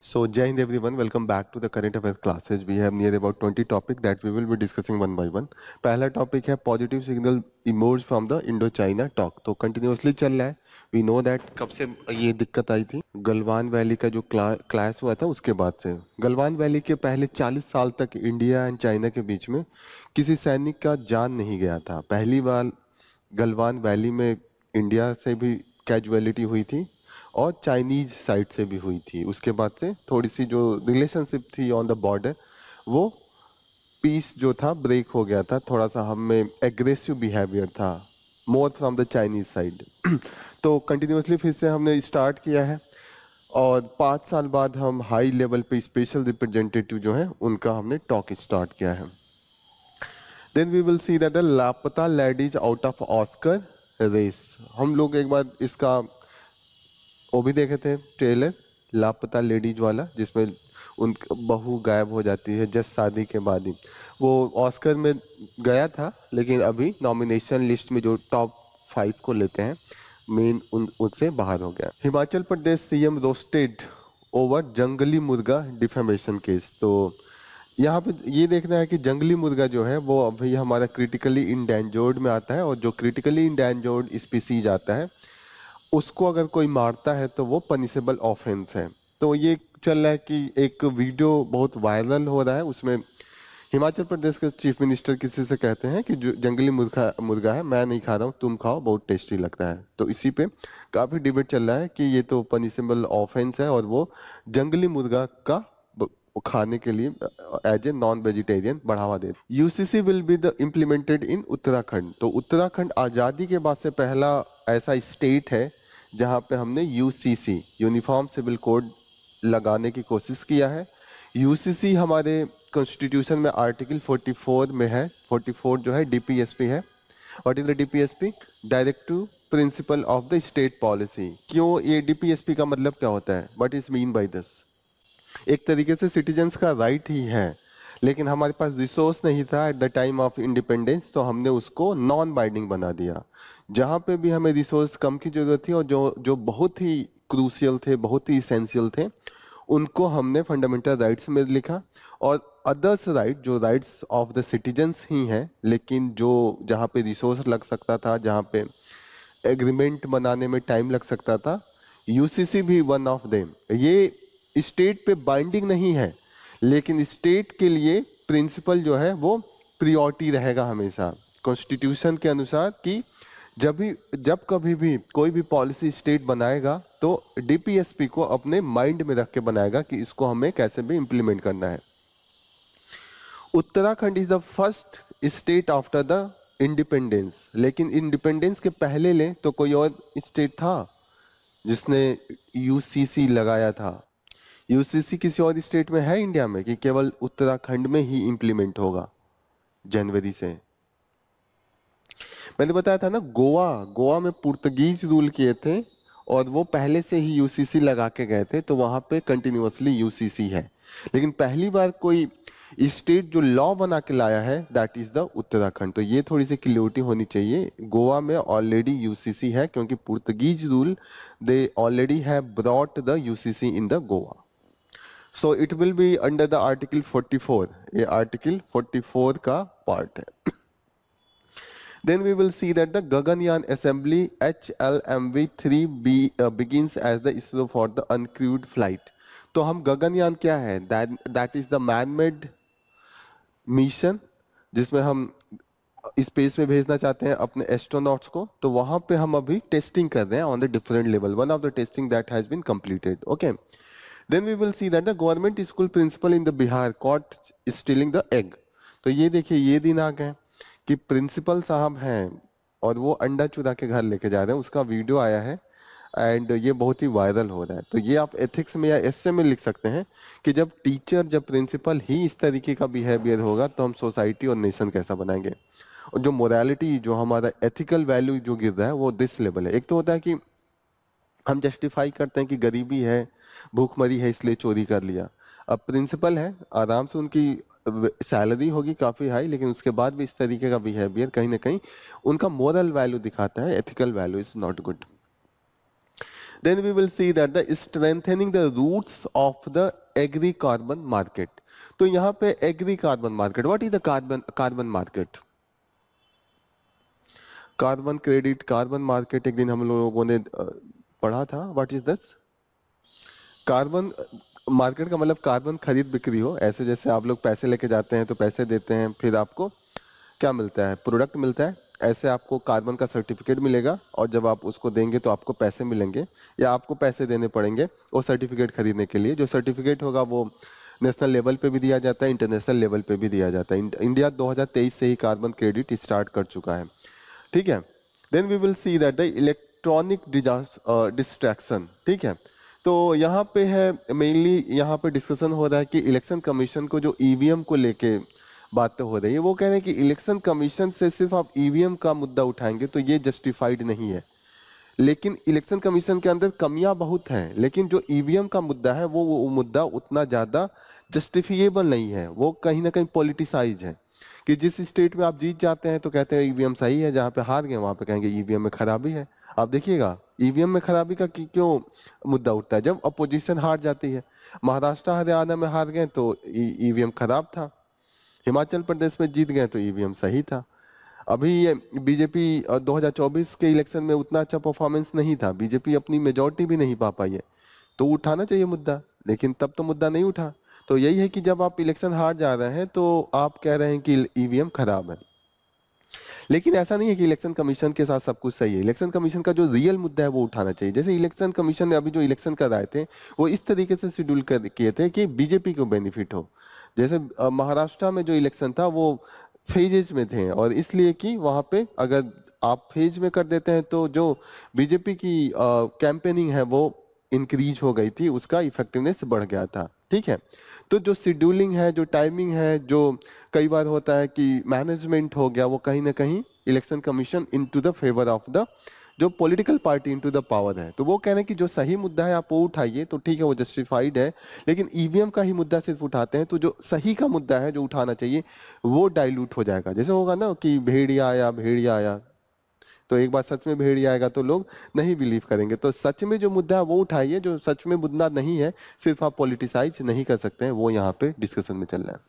So, Jai Hind everyone, welcome back to the current affairs classes. We have near about 20 topics that we will be discussing one by one. पहला topic है positive signal emerge from the Indo China talk. तो continuously चल रहा है। We know that कब से ये दिक्कत आई थी, गलवान वैली का जो क्लैश हुआ था उसके बाद से। गलवान वैली के पहले 40 साल तक इंडिया एंड चाइना के बीच में किसी सैनिक का जान नहीं गया था। पहली बार गलवान वैली में इंडिया से भी कैजुअलिटी हुई थी और चाइनीज साइड से भी हुई थी। उसके बाद से थोड़ी सी जो रिलेशनशिप थी ऑन द बॉर्डर, वो पीस जो था ब्रेक हो गया था। थोड़ा सा हम में एग्रेसिव बिहेवियर था more from the Chinese side. तो कंटिन्यूसली फिर से हमने स्टार्ट किया है और 5 साल बाद हम हाई लेवल पे स्पेशल रिप्रेजेंटेटिव जो है उनका हमने टॉक स्टार्ट किया है। Then we will see that the Laapataa ladies out of Oscar race. हम लोग एक बार इसका वो भी देखे थे ट्रेलर, लापता लेडीज वाला, जिसमें उन बहू गायब हो जाती है जस्ट शादी के बाद ही। वो ऑस्कर में गया था लेकिन अभी नॉमिनेशन लिस्ट में जो टॉप 5 को लेते हैं मेन उनसे बाहर हो गया। Himachal Pradesh CM roasted over जंगली मुर्गा डिफेमेशन केस। तो यहाँ पे ये देखना है कि जंगली मुर्गा जो है वो अभी हमारा क्रिटिकली इंडेंजर्ड में आता है, और जो क्रिटिकली इंडेंजर्ड स्पीसीज आता है उसको अगर कोई मारता है तो वो पनिशेबल ऑफेंस है। तो ये चल रहा है कि एक वीडियो बहुत वायरल हो रहा है, उसमें हिमाचल प्रदेश के चीफ मिनिस्टर किसी से कहते हैं कि जो जंगली मुर्गा मुर्गा है मैं नहीं खा रहा हूँ, तुम खाओ, बहुत टेस्टी लगता है। तो इसी पे काफी डिबेट चल रहा है कि ये तो पनिशेबल ऑफेंस है और वो जंगली मुर्गा का खाने के लिए एज ए नॉन वेजिटेरियन बढ़ावा दे। UCC will be the implemented in Uttarakhand. तो उत्तराखंड आज़ादी के बाद से पहला ऐसा स्टेट है जहां पे हमने यूसीसी यूनिफॉर्म सिविल कोड लगाने की कोशिश किया है। यूसीसी हमारे कॉन्स्टिट्यूशन में आर्टिकल 44 में है। 44 जो है डीपीएसपी है। What is the DPSP? Directive principle of the state policy. क्यों ये डीपीएसपी का मतलब क्या होता है? What is mean by this? एक तरीके से सिटीजन्स का राइट ही है, लेकिन हमारे पास रिसोर्स नहीं था at the time of independence, तो हमने उसको नॉन बाइंडिंग बना दिया। जहाँ पे भी हमें रिसोर्स कम की जरूरत थी और जो जो बहुत ही क्रूशियल थे, बहुत ही इसेंशियल थे, उनको हमने फंडामेंटल राइट्स में लिखा। और अदर्स राइट जो राइट्स ऑफ द सिटीजन्स ही हैं, लेकिन जो जहाँ पे रिसोर्स लग सकता था, जहाँ पे एग्रीमेंट बनाने में टाइम लग सकता था, यूसीसी भी वन ऑफ देम। ये स्टेट पे बाइंडिंग नहीं है, लेकिन स्टेट के लिए प्रिंसिपल जो है वो प्रियोरिटी रहेगा हमेशा कॉन्स्टिट्यूशन के अनुसार कि जब कभी भी कोई भी पॉलिसी स्टेट बनाएगा तो डीपीएसपी को अपने माइंड में रख के बनाएगा कि इसको हमें कैसे भी इम्प्लीमेंट करना है। Uttarakhand is the first state after the independence. लेकिन इंडिपेंडेंस के पहले ले तो कोई और स्टेट था जिसने यूसीसी लगाया था। यूसीसी किसी और स्टेट में है इंडिया में कि केवल उत्तराखंड में ही इंप्लीमेंट होगा जनवरी से? मैंने बताया था ना, गोवा गोवा में पुर्तगीज रूल किए थे और वो पहले से ही यूसीसी लगा के गए थे, तो वहां पे कंटिन्यूअसली यूसीसी है। लेकिन पहली बार कोई स्टेट जो लॉ बना के लाया है दैट इज द उत्तराखंड। तो ये थोड़ी सी क्लियरिटी होनी चाहिए। गोवा में ऑलरेडी यूसीसी है क्योंकि Portuguese rule they already have brought the UCC in the Goa. So it will be under the article 44। ये आर्टिकल 44 का पार्ट है। Then we will see that the Gaganyaan assembly HLMV-3 begins as the ISRO for the uncrewed flight. तो हम गगनयान क्या है? That is the man-made mission जिसमें हम space में भेजना चाहते हैं अपने एस्ट्रोनॉट्स को। तो वहां पे हम अभी टेस्टिंग कर रहे हैं on the different level. One of the testing that has been completed. Okay, then we will see that the government school principal in the Bihar caught stealing the egg. तो ये देखिए, ये दिन आ गए कि प्रिंसिपल साहब हैं और वो अंडा चुरा के घर लेके जा रहे हैं। उसका वीडियो आया है एंड ये बहुत ही वायरल हो रहा है। तो ये आप एथिक्स में या एसए में लिख सकते हैं कि जब टीचर, जब प्रिंसिपल ही इस तरीके का बिहेवियर होगा तो हम सोसाइटी और नेशन कैसा बनाएंगे। और जो मोरालिटी, जो हमारा एथिकल वैल्यू जो गिर रहा है वो दिस लेवल है। एक तो होता है कि हम जस्टिफाई करते हैं कि गरीबी है, भूखमरी है, इसलिए चोरी कर लिया। अब प्रिंसिपल है, आराम से उनकी सैलरी होगी काफी हाई, लेकिन उसके बाद भी इस तरीके का बिहेवियर कहीं ना कहीं उनका मोरल वैल्यू दिखाता है। Ethical value is not good. Then we will see that the strengthening the roots of the agri carbon market. तो यहाँ पे agri carbon market, what is the carbon market? Carbon credit, carbon market एक दिन हम लोगों ने पढ़ा था. What is this? Carbon market का मतलब कार्बन खरीद बिक्री हो. ऐसे जैसे आप लोग पैसे लेके जाते हैं तो पैसे देते हैं, फिर आपको क्या मिलता है? प्रोडक्ट मिलता है. ऐसे आपको कार्बन का सर्टिफिकेट मिलेगा और जब आप उसको देंगे तो आपको पैसे मिलेंगे या आपको पैसे देने पड़ेंगे वो सर्टिफिकेट खरीदने के लिए. जो सर्टिफिकेट होगा वो नेशनल लेवल पे भी दिया जाता है, इंटरनेशनल लेवल पे भी दिया जाता है. इंडिया 2023 से ही कार्बन क्रेडिट स्टार्ट कर चुका है. ठीक है. Then we will see that the electronic distraction. ठीक है. तो यहाँ पे है मेनली, यहाँ पे डिस्कशन हो रहा है कि इलेक्शन कमीशन को जो ईवीएम को लेके बातें हो रही है, वो कह रहे हैं कि इलेक्शन कमीशन से सिर्फ आप ईवीएम का मुद्दा उठाएंगे तो ये जस्टिफाइड नहीं है. लेकिन इलेक्शन कमीशन के अंदर कमियां बहुत हैं, लेकिन जो ईवीएम का मुद्दा है वो मुद्दा उतना ज्यादा जस्टिफिएबल नहीं है. वो कहीं ना कहीं पॉलिटिसाइज है कि जिस स्टेट में आप जीत जाते हैं तो कहते हैं ईवीएम सही है, जहां पे हार गए वहां पे कहेंगे ईवीएम में खराबी है. आप देखिएगा ईवीएम में खराबी का क्यों मुद्दा उठता है? जब अपोजिशन हार जाती है. महाराष्ट्र हरियाणा में हार गए तो ईवीएम खराब था, हिमाचल प्रदेश में जीत गए तो ईवीएम सही था. अभी ये बीजेपी 2024 के इलेक्शन में उतना अच्छा परफॉर्मेंस नहीं था, बीजेपी अपनी मेजोरिटी भी नहीं पा पाई है, तो उठाना चाहिए मुद्दा, लेकिन तब तो मुद्दा नहीं उठा. तो यही है कि जब आप इलेक्शन हार जा रहे हैं तो आप कह रहे हैं कि ईवीएम खराब है. लेकिन ऐसा नहीं है कि इलेक्शन कमीशन के साथ सब कुछ सही है. इलेक्शन कमीशन का जो रियल मुद्दा है वो उठाना चाहिए. जैसे इलेक्शन कमीशन ने अभी जो इलेक्शन कराए थे वो इस तरीके से शेड्यूल कर किए थे कि बीजेपी को बेनिफिट हो. जैसे महाराष्ट्र में जो इलेक्शन था वो फेजेज में थे, और इसलिए कि वहां पे अगर आप फेज में कर देते हैं तो जो बीजेपी की कैंपेनिंग है वो इंक्रीज हो गई थी, उसका इफेक्टिवनेस बढ़ गया था. ठीक है. तो जो शेड्यूलिंग है, जो टाइमिंग है, जो कई बार होता है कि मैनेजमेंट हो गया, वो कहीं ना कहीं election commission into the favour of the जो political party into the power है. तो वो कह रहे हैं कि जो सही मुद्दा है आप वो उठाइए तो ठीक है, वो जस्टिफाइड है. लेकिन ईवीएम का ही मुद्दा सिर्फ उठाते हैं तो जो सही का मुद्दा है जो उठाना चाहिए वो डाइल्यूट हो जाएगा. जैसे होगा ना कि भेड़िया आया भेड़िया आया, तो एक बार सच में भेड़िया आएगा तो लोग नहीं बिलीव करेंगे. तो सच में जो मुद्दा है वो उठाइए, जो सच में मुद्दा नहीं है सिर्फ आप पॉलिटिसाइज नहीं कर सकते हैं, वो यहाँ पे डिस्कशन में चल रहा है.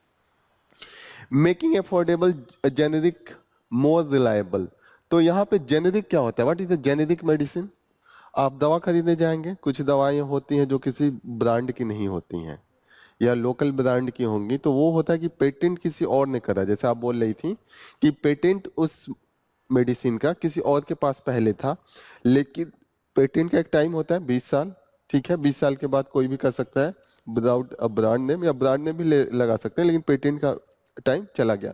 Making affordable generic more reliable. तो यहाँ पे जेनेरिक क्या होता है? What is the generic medicine? आप दवा खरीदने जाएंगे, कुछ दवाएं होती हैं जो किसी ब्रांड की नहीं होती हैं या लोकल ब्रांड की होंगी, तो वो होता है कि पेटेंट किसी और ने करा. जैसे आप बोल रही थी कि पेटेंट उस मेडिसिन का किसी और के पास पहले था, लेकिन पेटेंट का एक टाइम होता है 20 साल. ठीक है. 20 साल के बाद कोई भी कर सकता है विदाउट अ ब्रांड नेम, या ब्रांड नेम भी लगा सकते हैं, लेकिन पेटेंट का टाइम चला गया.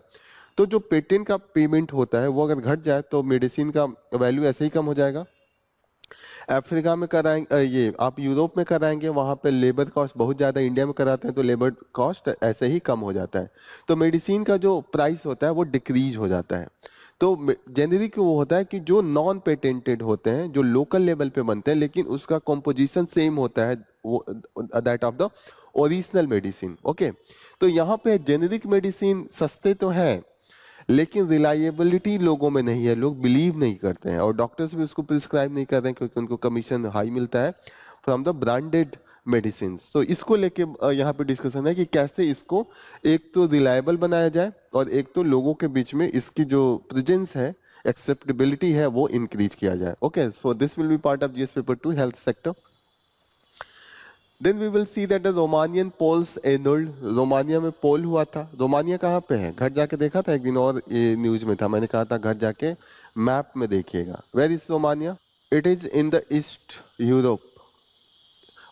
तो जो पेटेंट का पेमेंट होता है वो अगर घट जाए तो मेडिसिन का वैल्यू ऐसे ही कम हो जाएगा. अफ्रीका में कराएंगे, ये आप यूरोप में कराएंगे, वहां पे लेबर कॉस्ट बहुत ज्यादा, इंडिया में कराते हैं तो लेबर कॉस्ट ऐसे ही कम हो जाता है. तो मेडिसिन का जो प्राइस होता है वो डिक्रीज हो जाता है. तो जेनेरिक वो होता है कि जो नॉन पेटेंटेड होते हैं, जो लोकल लेवल पे बनते हैं, लेकिन उसका कॉम्पोजिशन सेम होता है वो that of the original medicine. Okay. तो यहाँ पे जेनेरिक मेडिसिन सस्ते तो है लेकिन रिलायबिलिटी लोगों में नहीं है, लोग बिलीव नहीं करते हैं, और डॉक्टर्स भी उसको प्रिस्क्राइब नहीं करते हैं क्योंकि उनको कमीशन हाई मिलता है फ्रॉम द ब्रांडेड मेडिसिन. तो इसको लेके यहाँ पे डिस्कशन है कि कैसे इसको एक तो रिलायबल बनाया जाए और एक तो लोगों के बीच में इसकी जो प्रेजेंस है, एक्सेप्टेबिलिटी है, वो इंक्रीज किया जाए. Okay. So this will be part of GS paper 2 health sector. Then we will see that the Romanian polls annulled. Romania में पोल हुआ था. रोमानिया कहाँ पे है? घर जाके देखा था एक दिन, और ये न्यूज में था, मैंने कहा था घर जाके मैप में देखिएगा. Where is Romania? It is in the east Europe.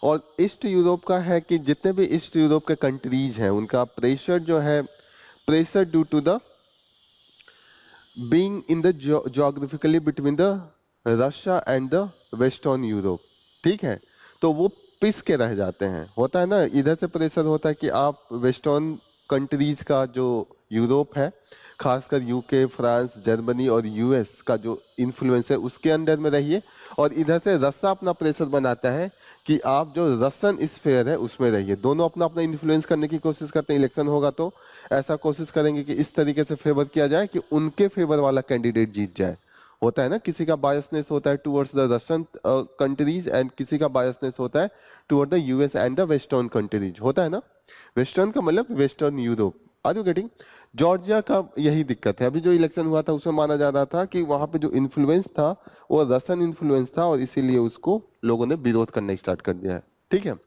और ईस्ट यूरोप का है कि जितने भी ईस्ट यूरोप के कंट्रीज हैं उनका प्रेशर जो है, pressure due to the being in the geographically between the Russia and the western Europe. ठीक है. तो वो पिस के रह जाते हैं. होता है ना, इधर से प्रेशर होता है कि आप वेस्टर्न कंट्रीज का जो यूरोप है, खासकर यूके, फ्रांस, जर्मनी और यूएस का जो इन्फ्लुएंस है उसके अंडर में रहिए, और इधर से रसिया अपना प्रेशर बनाता है कि आप जो रशियन स्फीयर है उसमें रहिए. दोनों अपना अपना इन्फ्लुएंस करने की कोशिश करते हैं. इलेक्शन होगा तो ऐसा कोशिश करेंगे कि इस तरीके से फेवर किया जाए कि उनके फेवर वाला कैंडिडेट जीत जाए. होता है ना, किसी का बायसनेस होता है towards the Russian countries and किसी का बायसनेस होता है toward the US and the western countries, होता है ना। वेस्टर्न का मतलब western Europe. Are you getting? Georgia का यही दिक्कत है, अभी जो इलेक्शन हुआ था उसमें माना जा रहा था कि वहां पे जो इन्फ्लुएंस था वो रशियन इन्फ्लुएंस था और इसीलिए उसको लोगों ने विरोध करना स्टार्ट कर दिया है, ठीक है।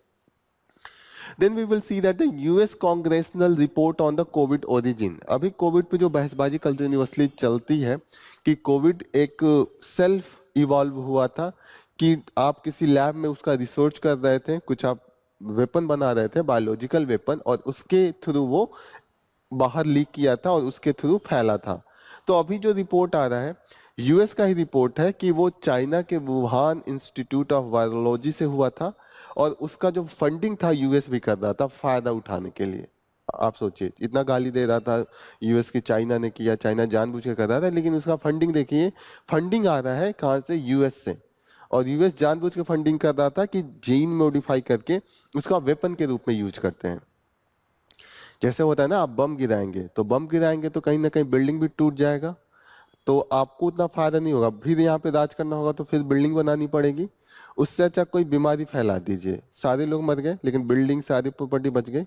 Then we will see that the US congressional report on the COVID origin। अभी कोविड पे जो बहसबाजी कंटिन्यूअसली चलती है कि कोविड एक सेल्फ इवॉल्व हुआ था, कि आप किसी लैब में उसका रिसर्च कर रहे थे, कुछ आप वेपन बना रहे थे, बायोलॉजिकल वेपन, और उसके थ्रू वो बाहर लीक किया था और उसके थ्रू फैला था। तो अभी जो रिपोर्ट आ रहा है यूएस का ही रिपोर्ट है कि वो चाइना के वुहान इंस्टीट्यूट ऑफ वायरोलॉजी से हुआ था और उसका जो फंडिंग था यूएस भी कर रहा था फायदा उठाने के लिए। आप सोचिए, इतना गाली दे रहा था यूएस की, चाइना ने किया, चाइना जानबूझ के कर रहा था, लेकिन उसका फंडिंग देखिए, फंडिंग आ रहा है कहाँ से? यूएस से। और यूएस जानबूझ के फंडिंग कर रहा था कि जीन मॉडिफाई करके उसका वेपन के रूप में यूज करते हैं। जैसे होता है ना, आप बम गिराएंगे तो कहीं ना कहीं बिल्डिंग भी टूट जाएगा, तो आपको उतना फायदा नहीं होगा, फिर यहाँ पे राज करना होगा तो फिर बिल्डिंग बनानी पड़ेगी। उससे अच्छा कोई बीमारी फैला दीजिए, सारे लोग मर गए लेकिन बिल्डिंग सारी प्रॉपर्टी बच गई,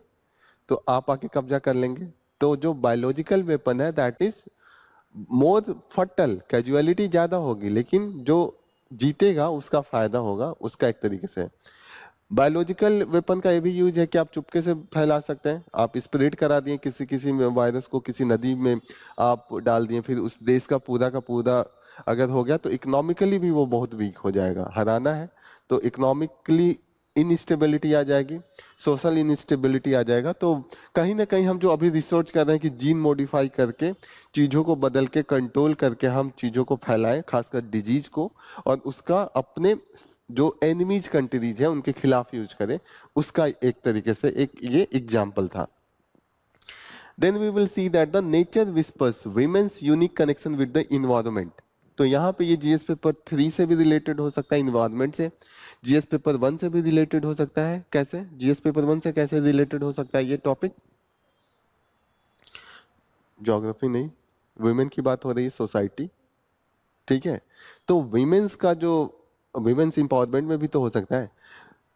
तो आप आके कब्जा कर लेंगे। तो जो बायोलॉजिकल वेपन है दैट इज मोर फटल, कैजुअलिटी ज्यादा होगी लेकिन जो जीतेगा उसका फायदा होगा, उसका एक तरीके से। बायोलॉजिकल वेपन का ये भी यूज है कि आप चुपके से फैला सकते हैं, आप स्प्रेड करा दिए किसी किसी में वायरस को, किसी नदी में आप डाल दिए, फिर उस देश का पूरा अगर हो गया तो इकोनॉमिकली भी वो बहुत वीक हो जाएगा। हराना है तो इकोनॉमिकली इनस्टेबिलिटी आ जाएगी, सोशल इनस्टेबिलिटी आ जाएगा। तो कहीं ना कहीं हम जो अभी रिसर्च कर रहे हैं कि जीन मॉडिफाई करके चीज़ों को बदल के कंट्रोल करके हम चीज़ों को फैलाएं, खासकर डिजीज को, और उसका अपने जो एनिमीज कंट्रीज है उनके खिलाफ यूज करें, उसका एक तरीके से एक ये एग्जाम्पल था। Then we will see that the nature whispers women's unique connection with the environment. तो यहाँ पे ये जीएस पेपर 3 से भी रिलेटेड हो सकता है, इन्वायरमेंट से। जीएस पेपर 1 से भी रिलेटेड हो सकता है। कैसे जीएस पेपर 1 से कैसे रिलेटेड हो सकता है ये टॉपिक? ज्योग्राफी नहीं, वुमेन की बात हो रही है, सोसाइटी, ठीक है। तो विमेन्स का जो विमेन्स इंपावरमेंट में भी तो हो सकता है।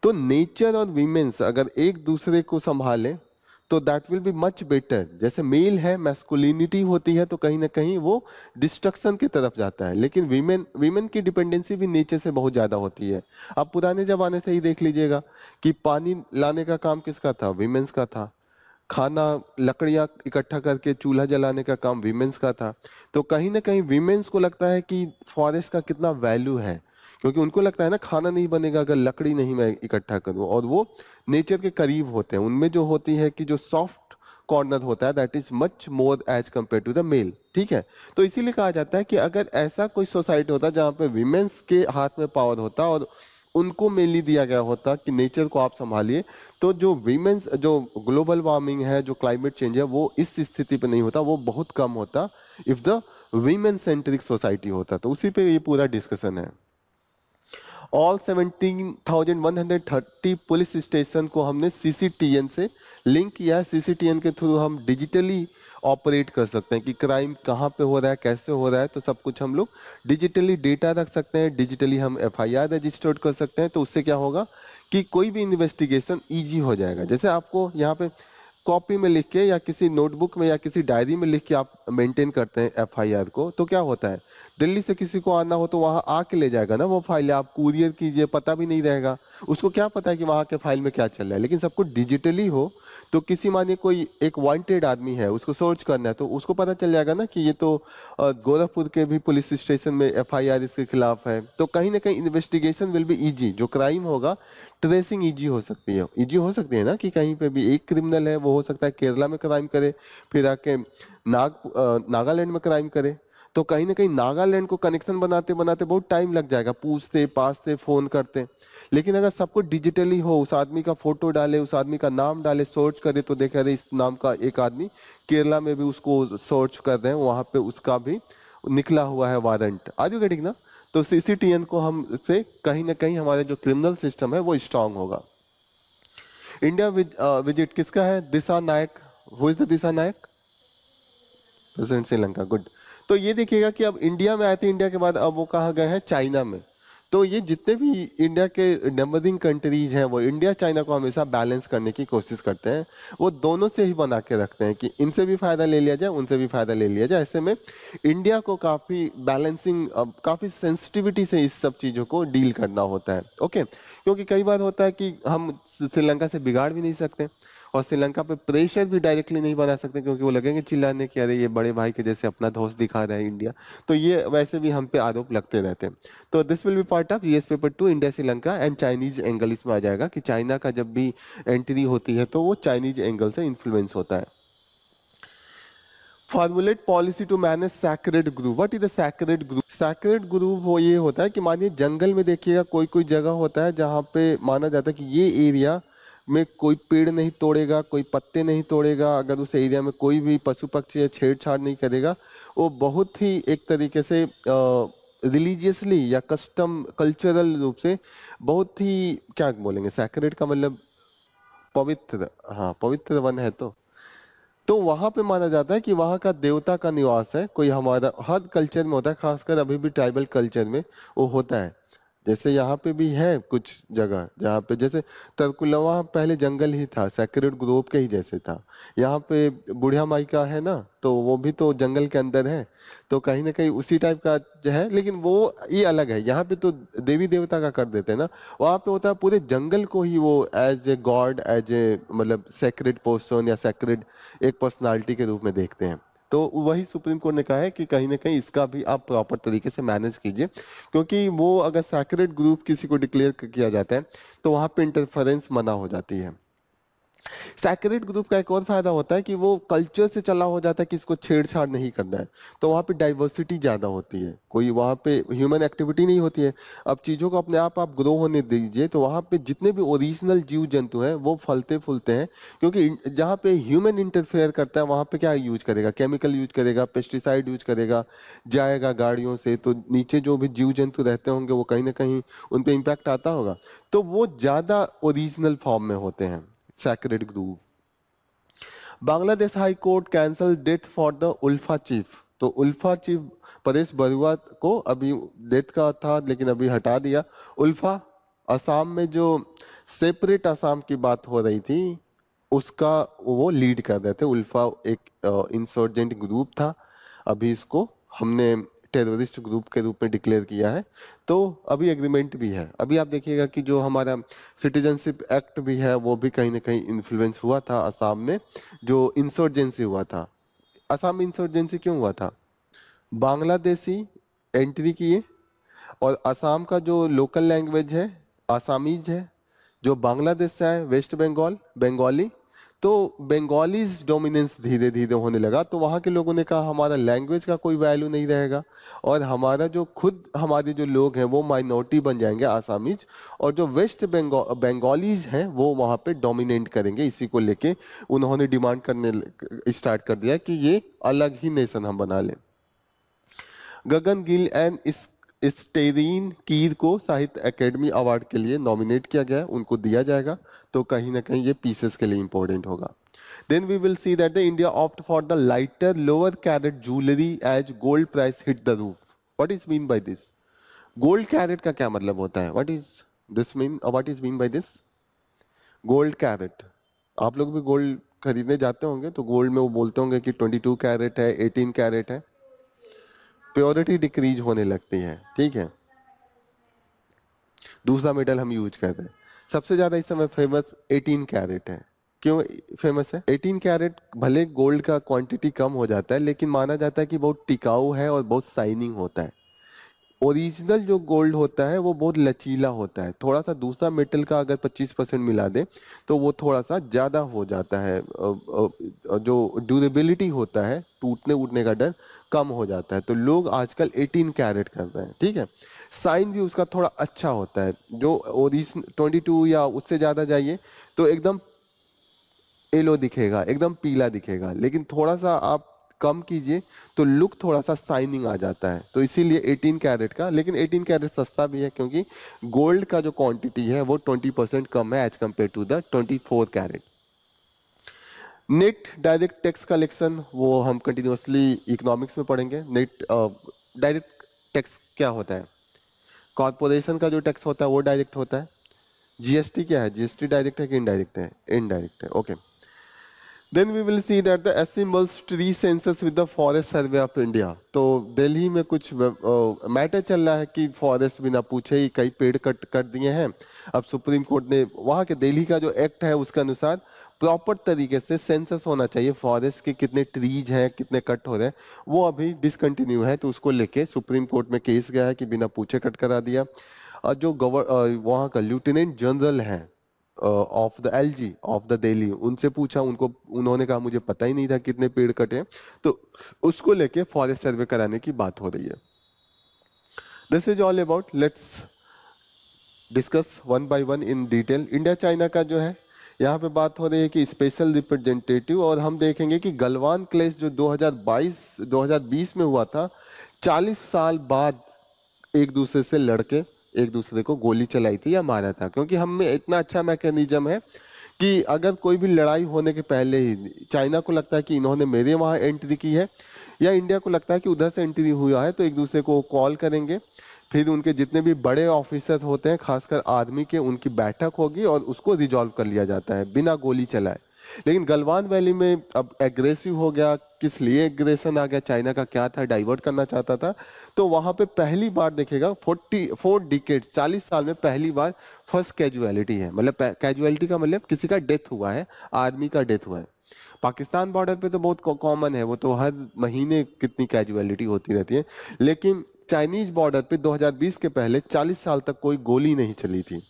तो नेचर और वीमेन्स अगर एक दूसरे को संभालें तो that will be much better. जैसे मेल है, मैस्कुलिनिटी होती है, तो कहीं ना कहीं वो डिस्ट्रक्शन की तरफ जाता है, लेकिन वीमेन वीमेन की डिपेंडेंसी भी नेचर से बहुत ज्यादा होती है। आप पुराने जमाने से ही देख लीजिएगा कि पानी लाने का काम किसका था? वीमेन्स का था। खाना, लकड़ियां इकट्ठा करके चूल्हा जलाने का काम वीमेन्स का था। तो कहीं ना कहीं वीमेन्स को लगता है कि फॉरेस्ट का कितना वैल्यू है, क्योंकि उनको लगता है ना खाना नहीं बनेगा अगर लकड़ी नहीं मैं इकट्ठा करूं, और वो नेचर के करीब होते हैं। उनमें जो होती है कि जो सॉफ्ट कॉर्नर होता है that is much more as compare to the male, ठीक है। तो इसीलिए कहा जाता है कि अगर ऐसा कोई सोसाइटी होता जहाँ पे विमेन्स के हाथ में पावर होता और उनको मेनली दिया गया होता कि नेचर को आप संभालिए, तो जो वीमेंस, जो ग्लोबल वार्मिंग है, जो क्लाइमेट चेंज है, वो इस स्थिति पे नहीं होता, वो बहुत कम होता if the women centric society होता। तो उसी पे ये पूरा डिस्कशन है। ऑल 17,130 पुलिस स्टेशन को हमने सीसीटीएन से लिंक किया है। सीसीटीएन के थ्रू हम डिजिटली ऑपरेट कर सकते हैं कि क्राइम कहाँ पे हो रहा है, कैसे हो रहा है, तो सब कुछ हम लोग डिजिटली डेटा रख सकते हैं, डिजिटली हम एफआईआर रजिस्टर्ड कर सकते हैं। तो उससे क्या होगा कि कोई भी इन्वेस्टिगेशन इजी हो जाएगा। जैसे आपको यहाँ पे कॉपी में लिख के या किसी नोटबुक में या किसी डायरी में लिख के आप मेंटेन करते हैं एफआईआर को, तो क्या होता है दिल्ली से किसी को आना हो तो वहां आके ले जाएगा ना वो फाइल, आप कुरियर कीजिए, पता भी नहीं रहेगा उसको, क्या पता है कि वहां के फाइल में क्या चल रहा है। लेकिन सब कुछ डिजिटली हो तो किसी मानिए कोई एक वांटेड आदमी है, उसको सर्च करना है, तो उसको पता चल जाएगा ना कि ये तो गोरखपुर के भी पुलिस स्टेशन में एफआईआर इसके खिलाफ है। तो कहीं ना कहीं इन्वेस्टिगेशन विल बी इजी, जो क्राइम होगा ट्रेसिंग इजी हो सकती है। इजी हो सकती है ना कि कहीं पे भी एक क्रिमिनल है, वो हो सकता है केरला में क्राइम करे, फिर आके नागालैंड में क्राइम करे, तो कहीं ना कहीं नागालैंड को कनेक्शन बनाते बनाते बहुत टाइम लग जाएगा, पूछते पाछते फोन करते। लेकिन अगर सब कुछ डिजिटली हो, उस आदमी का फोटो डाले, उस आदमी का नाम डाले, सर्च करे, तो देखा इस नाम का एक आदमी केरला में भी उसको सर्च कर रहे हैं, वहां पे उसका भी निकला हुआ है वारंट। आर यू गेटिंग ना? तो सीसीटीएन को हम से कहीं ना कहीं हमारे जो क्रिमिनल सिस्टम है वो स्ट्रांग होगा। इंडिया विजिट किसका है? Dissanayake. Who is the Dissanayake? President Sri Lanka. Good. तो ये देखिएगा कि अब इंडिया में आए थे, इंडिया के बाद अब वो कहाँ गए हैं, चाइना में। तो ये जितने भी इंडिया के नंबरिंग कंट्रीज हैं वो इंडिया चाइना को हमेशा बैलेंस करने की कोशिश करते हैं। वो दोनों से ही बना के रखते हैं कि इनसे भी फायदा ले लिया जाए, उनसे भी फायदा ले लिया जाए। ऐसे में इंडिया को काफी बैलेंसिंग, काफी सेंसिटिविटी से इस सब चीजों को डील करना होता है। ओके, क्योंकि कई बार होता है कि हम श्रीलंका से बिगाड़ भी नहीं सकते और श्रीलंका पे प्रेशर भी डायरेक्टली नहीं बना सकते, क्योंकि वो लगेंगे चिल्लाने कि अरे ये बड़े भाई के जैसे अपना दोस्त दिखा रहा है इंडिया। तो ये वैसे भी हम पे आरोप लगते रहते हैं। तो this will be part of GS paper 2, India Sri Lanka and Chinese angle इसमें आ जाएगा कि चाइना का जब भी एंट्री होती है तो वो चाइनीज एंगल से इन्फ्लुएंस होता है। Formulate policy to manage sacred group. What is the sacred group? Sacred group वो ये होता है कि मानिए जंगल में देखिएगा कोई कोई जगह होता है जहाँ पे माना जाता है कि ये एरिया में कोई पेड़ नहीं तोड़ेगा, कोई पत्ते नहीं तोड़ेगा, अगर उस एरिया में कोई भी पशु पक्षी या छेड़छाड़ नहीं करेगा, वो बहुत ही एक तरीके से रिलीजियसली या कस्टम कल्चरल रूप से बहुत ही, क्या बोलेंगे, सैक्रेड का मतलब पवित्र, हाँ पवित्र वन है। तो वहां पे माना जाता है कि वहां का देवता का निवास है। कोई हमारा हर कल्चर में होता है, खासकर अभी भी ट्राइबल कल्चर में वो होता है। जैसे यहाँ पे भी है कुछ जगह जहाँ पे, जैसे तरकुलवा पहले जंगल ही था, सैक्रेड ग्रोव के ही जैसे था। यहाँ पे बुढ़िया माई का है ना, तो वो भी तो जंगल के अंदर है। तो कहीं ना कहीं उसी टाइप का जो है, लेकिन वो ये अलग है। यहाँ पे तो देवी देवता का कर देते हैं ना, वहाँ पे होता है पूरे जंगल को ही वो as a god, as a मतलब सैक्रेड पर्सन या सैक्रेड एक पर्सनालिटी के रूप में देखते हैं। तो वही सुप्रीम कोर्ट ने कहा है कि कहीं ना कहीं इसका भी आप प्रॉपर तरीके से मैनेज कीजिए, क्योंकि वो अगर सैक्रेड ग्रुप किसी को डिक्लेयर किया जाता है तो वहां पे इंटरफेरेंस मना हो जाती है। सैक्रेड ग्रुप का एक और फायदा होता है कि वो कल्चर से चला हो जाता है कि इसको छेड़छाड़ नहीं करना है। तो वहाँ पे डाइवर्सिटी ज्यादा होती है, कोई वहाँ पे ह्यूमन एक्टिविटी नहीं होती है। अब चीजों को अपने आप ग्रो होने दीजिए, तो वहाँ पे जितने भी ओरिजिनल जीव जंतु हैं वो फलते फूलते हैं। क्योंकि जहाँ पे ह्यूमन इंटरफेयर करता है वहाँ पे क्या यूज करेगा, केमिकल यूज करेगा, पेस्टिसाइड यूज करेगा, जाएगा गाड़ियों से, तो नीचे जो भी जीव जंतु रहते होंगे वो कहीं ना कहीं उन पे इम्पैक्ट आता होगा। तो वो ज्यादा ओरिजिनल फॉर्म में होते हैं sacred group. Bangladesh high court cancel death for the ULFA chief. तो उल्फा चीफ परेश बरुआ को अभी डेथ का था लेकिन अभी हटा दिया। उल्फा असम में जो सेपरेट असम की बात हो रही थी उसका वो लीड कर रहे थे। उल्फा एक इंसर्जेंट ग्रुप था, अभी इसको हमने टेररिस्ट ग्रुप के रूप में डिक्लेयर किया है। तो अभी एग्रीमेंट भी है। अभी आप देखिएगा कि जो हमारा सिटीजनशिप एक्ट भी है वो भी कहीं ना कहीं इन्फ्लुएंस हुआ था असम में, जो इंसर्जेंसी हुआ था। असम में इंसर्जेंसी क्यों हुआ था? बांग्लादेशी एंट्री किए और असम का जो लोकल लैंग्वेज है आसामीज है, जो बांग्लादेश से है वेस्ट बंगाल बंगाली, तो बंगालीज डोमिनेंस धीरे धीरे होने लगा। तो वहाँ के लोगों ने कहा हमारा लैंग्वेज का कोई वैल्यू नहीं रहेगा और हमारा जो खुद हमारे जो लोग हैं वो माइनॉरिटी बन जाएंगे आसामीज, और जो वेस्ट बंगालीज हैं वो वहाँ पे डोमिनेट करेंगे। इसी को लेके उन्होंने डिमांड करने स्टार्ट कर दिया कि ये अलग ही नेशन हम बना लें। गगन गिल एंड स्टेरीन कीर को साहित्य एकेडमी अवार्ड के लिए नॉमिनेट किया गया है, उनको दिया जाएगा। तो कहीं ना कहीं ये पीसेस के लिए इंपॉर्टेंट होगा। Then we will see that the India opt for the lighter lower carat jewellery as gold price hit the roof. What is mean by this? Gold carat का क्या मतलब होता है? What is mean by this? Gold carat, आप लोग भी gold खरीदने जाते होंगे तो गोल्ड में वो बोलते होंगे कि 22 कैरेट है, 18 कैरेट है। प्योरिटी डिक्रीज होने लगती है, ठीक है। दूसरा मेटल हम यूज करते हैं। सबसे ज्यादा इस समय फेमस 18 कैरेट है। क्यों फेमस है 18 कैरेट? भले गोल्ड का क्वांटिटी कम हो जाता है लेकिन माना जाता है कि बहुत टिकाऊ है और बहुत शाइनिंग होता है। ओरिजिनल जो गोल्ड होता है वो बहुत लचीला होता है। थोड़ा सा दूसरा मेटल का अगर 25% मिला दे तो वो थोड़ा सा ज्यादा हो जाता है, जो ड्यूरेबिलिटी होता है, टूटने उठने का डर कम हो जाता है। तो लोग आजकल 18 कैरेट कर रहे हैं, ठीक है। साइन भी उसका थोड़ा अच्छा होता है। जो ओरिजिनल 22 या उससे ज्यादा जाइए तो एकदम येलो दिखेगा, एकदम पीला दिखेगा, लेकिन थोड़ा सा आप कम कीजिए तो लुक थोड़ा सा शाइनिंग आ जाता है। तो इसीलिए 18 कैरेट का, लेकिन 18 कैरेट सस्ता भी है क्योंकि गोल्ड का जो क्वांटिटी है वो 20% कम है as compare to the 24 carat. Net direct tax collection वो हम कंटिन्यूसली इकोनॉमिक्स में पढ़ेंगे। नेट डायरेक्ट टैक्स क्या होता है? कॉर्पोरेशन का जो टैक्स होता है वो डायरेक्ट होता है। जीएसटी क्या है? जीएसटी डायरेक्ट है कि इनडायरेक्ट है? इनडायरेक्ट है। Okay, then we will see that the assimilates tree census with the Forest Survey of India. तो दिल्ली में कुछ मैटर चल रहा है कि फॉरेस्ट बिना पूछे ही कई पेड़ कट कर दिए हैं। अब सुप्रीम कोर्ट ने वहाँ के दिल्ली का जो एक्ट है उसके अनुसार प्रॉपर तरीके से सेंसस होना चाहिए, फॉरेस्ट के कितने ट्रीज हैं, कितने कट हो रहे हैं, वो अभी डिसकंटिन्यू है। तो उसको लेके सुप्रीम कोर्ट में केस गया है कि बिना पूछे कट करा दिया। और जो वहाँ का लेफ्टिनेंट जनरल है of the LG of the Delhi, उनसे पूछा, उन्होंने कहा मुझे पता ही नहीं था कितने पेड़ कटे हैं। तो उसको लेके फॉरेस्ट सर्वे कराने की बात हो रही है। This is all about, let's discuss one by one in detail. India China का जो है यहाँ पे बात हो रही है कि स्पेशल रिप्रेजेंटेटिव, और हम देखेंगे कि गलवान क्लैश जो 2020 में हुआ था, 40 साल बाद एक दूसरे से लड़के एक दूसरे को गोली चलाई थी या मारा था। क्योंकि हम में इतना अच्छा मैकेनिज्म है कि अगर कोई भी लड़ाई होने के पहले ही चाइना को लगता है कि इन्होंने मेरे वहां एंट्री की है, या इंडिया को लगता है कि उधर से एंट्री हुआ है, तो एक दूसरे को कॉल करेंगे, फिर उनके जितने भी बड़े ऑफिसर होते हैं खासकर आर्मी के, उनकी बैठक होगी और उसको रिजॉल्व कर लिया जाता है बिना गोली चलाए। लेकिन गलवान वैली में अब एग्रेसिव हो गया, किस लिए एग्रेशन आ गया, चाइना का क्या था, डाइवर्ट करना चाहता था। तो वहां पे पहली बार देखेगा 44 डिकेड, 40 साल में पहली बार फर्स्ट कैजुअलिटी है। मतलब कैजुअलिटी का मतलब किसी का डेथ हुआ है, आदमी का डेथ हुआ है। पाकिस्तान बॉर्डर पे तो बहुत कॉमन है, वो तो हर महीने कितनी कैजुअलिटी होती रहती है। लेकिन चाइनीज बॉर्डर पे 2020 के पहले 40 साल तक कोई गोली नहीं चली थी।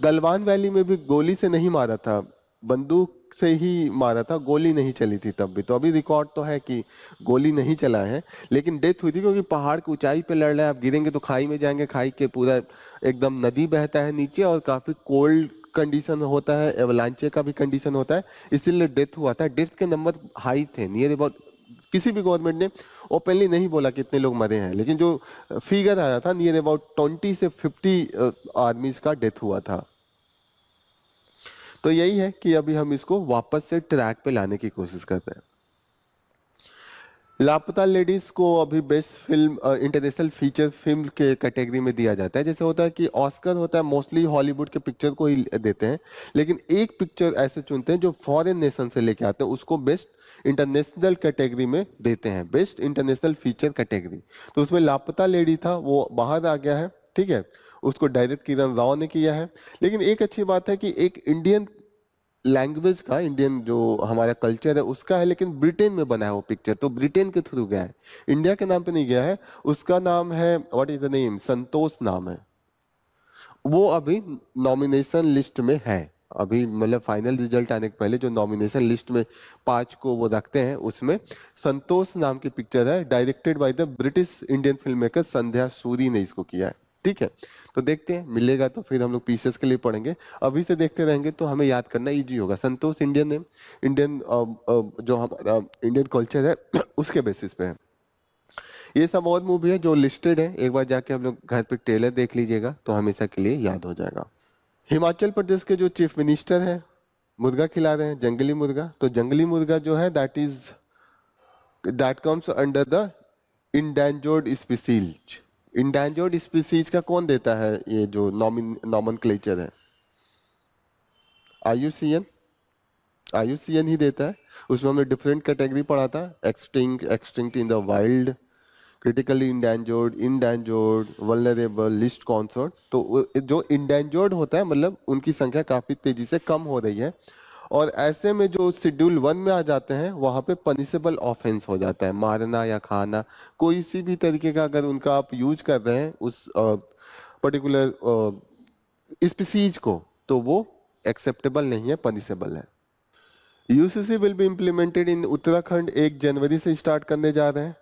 गलवान वैली में भी गोली से नहीं मारा था, बंदूक से ही मारा था, गोली नहीं चली थी तब भी। तो अभी रिकॉर्ड तो है कि गोली नहीं चला है, लेकिन डेथ हुई थी क्योंकि पहाड़ की ऊंचाई पे लड़ रहे हैं, आप गिरेंगे तो खाई में जाएंगे, खाई के पूरा एकदम नदी बहता है नीचे और काफी कोल्ड कंडीशन होता है, एवलांचे का भी कंडीशन होता है, इसीलिए डेथ हुआ था। डेथ के नंबर हाई थे, नियर अबाउट, किसी भी गवर्नमेंट ने ओपनली नहीं बोला कितने लोग मरे हैं, लेकिन जो फिगर आया था नियर अबाउट 20 से 50 आर्मी का डेथ हुआ था। तो यही है कि अभी हम इसको वापस से ट्रैक पे लाने की कोशिश करते हैं। लापता लेडीज को अभी best film international feature film के कैटेगरी में दिया जाता है। जैसे होता है कि ऑस्कर होता है, मोस्टली हॉलीवुड के पिक्चर को ही देते हैं, लेकिन एक पिक्चर ऐसे चुनते हैं जो फॉरेन नेशन से लेके आते हैं, उसको बेस्ट इंटरनेशनल कैटेगरी में देते हैं, बेस्ट इंटरनेशनल फीचर कैटेगरी। तो उसमें लापता लेडी था, वो बाहर आ गया है, ठीक है, उसको डायरेक्ट किरण राव ने किया है। लेकिन एक अच्छी बात है कि एक इंडियन लैंग्वेज का, इंडियन जो हमारा कल्चर है उसका है, लेकिन ब्रिटेन में बना है वो पिक्चर, तो ब्रिटेन के थ्रू गया है, इंडिया के नाम पे नहीं गया है। उसका नाम है, व्हाट इज द नेम, संतोष नाम है। वो अभी नॉमिनेशन लिस्ट में है, अभी मतलब फाइनल रिजल्ट आने के पहले जो नॉमिनेशन लिस्ट में 5 को वो रखते हैं, उसमें संतोष नाम की पिक्चर है, directed by the British Indian film maker Sandhya Suri ने इसको किया है, ठीक है। तो देखते हैं, मिलेगा तो फिर हम लोग पीसेस के लिए पढ़ेंगे, अभी से देखते रहेंगे तो हमें याद करना इजी होगा। संतोष इंडियन नेम, इंडियन जो हमारा इंडियन कल्चर है उसके बेसिस पे है। ये सब और मूवी है जो लिस्टेड है, एक बार जाके हम लोग घर पे ट्रेलर देख लीजिएगा तो हमेशा के लिए याद हो जाएगा। हिमाचल प्रदेश के जो चीफ मिनिस्टर है मुर्गा खिला रहे हैं, जंगली मुर्गा। तो जंगली मुर्गा जो है that comes under the endangered species. Endangered species का कौन देता है ये जो नॉमेनक्लेचर है? आईयूसीएन, आईयूसीएन ही देता है। उसमें हमने डिफरेंट कैटेगरी पढ़ा था, extinct, extinct in the wild, critically endangered, endangered, vulnerable, list concert. तो जो इंडेंजर्ड होता है मतलब उनकी संख्या काफी तेजी से कम हो रही है, और ऐसे में जो शेड्यूल 1 में आ जाते हैं वहां पे पनिशेबल ऑफेंस हो जाता है, मारना या खाना, कोई सी भी तरीके का अगर उनका आप यूज कर रहे हैं उस पर्टिकुलर स्पीसीज को, तो वो एक्सेप्टेबल नहीं है, पनिशेबल है। UCC will be implemented in Uttarakhand, 1 जनवरी से स्टार्ट करने जा रहे हैं।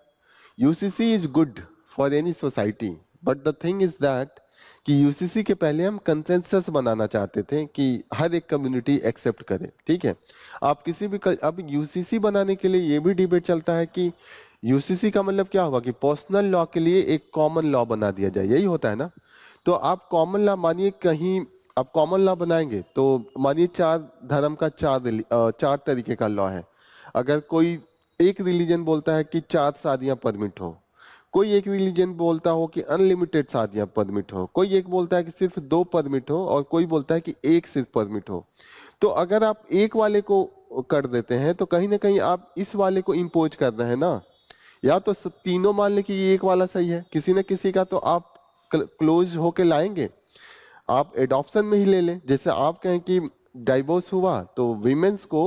UCC is good for any society, but the thing is that कि यूसीसी के पहले हम कंसेंसस बनाना चाहते थे कि हर एक कम्युनिटी एक्सेप्ट करे, ठीक है। आप किसी भी अब यूसीसी बनाने के लिए ये भी डिबेट चलता है कि यूसीसी का मतलब क्या होगा कि पर्सनल लॉ के लिए एक कॉमन लॉ बना दिया जाए, यही होता है ना। तो आप कॉमन लॉ मानिए, कहीं आप कॉमन लॉ बनाएंगे तो मानिए चार धर्म का चार तरीके का लॉ है। अगर कोई एक रिलीजन बोलता है कि चार शादियां परमिट हो, कोई एक रिलीजन बोलता हो कि अनलिमिटेड शादियां परमिट हो, कोई एक बोलता है कि सिर्फ दो परमिट हो, और कोई बोलता है कि एक सिर्फ परमिट हो। तो अगर आप एक वाले को कर देते हैं तो कहीं ना कहीं आप इस वाले को इम्पोज कर रहे हैं ना। या तो तीनों मान लें कि ये एक वाला सही है, किसी न किसी का तो आप क्लोज होके लाएंगे। आप एडॉप्शन में ही ले लें, जैसे आप कहें कि डाइवोर्स हुआ तो विमेंस को,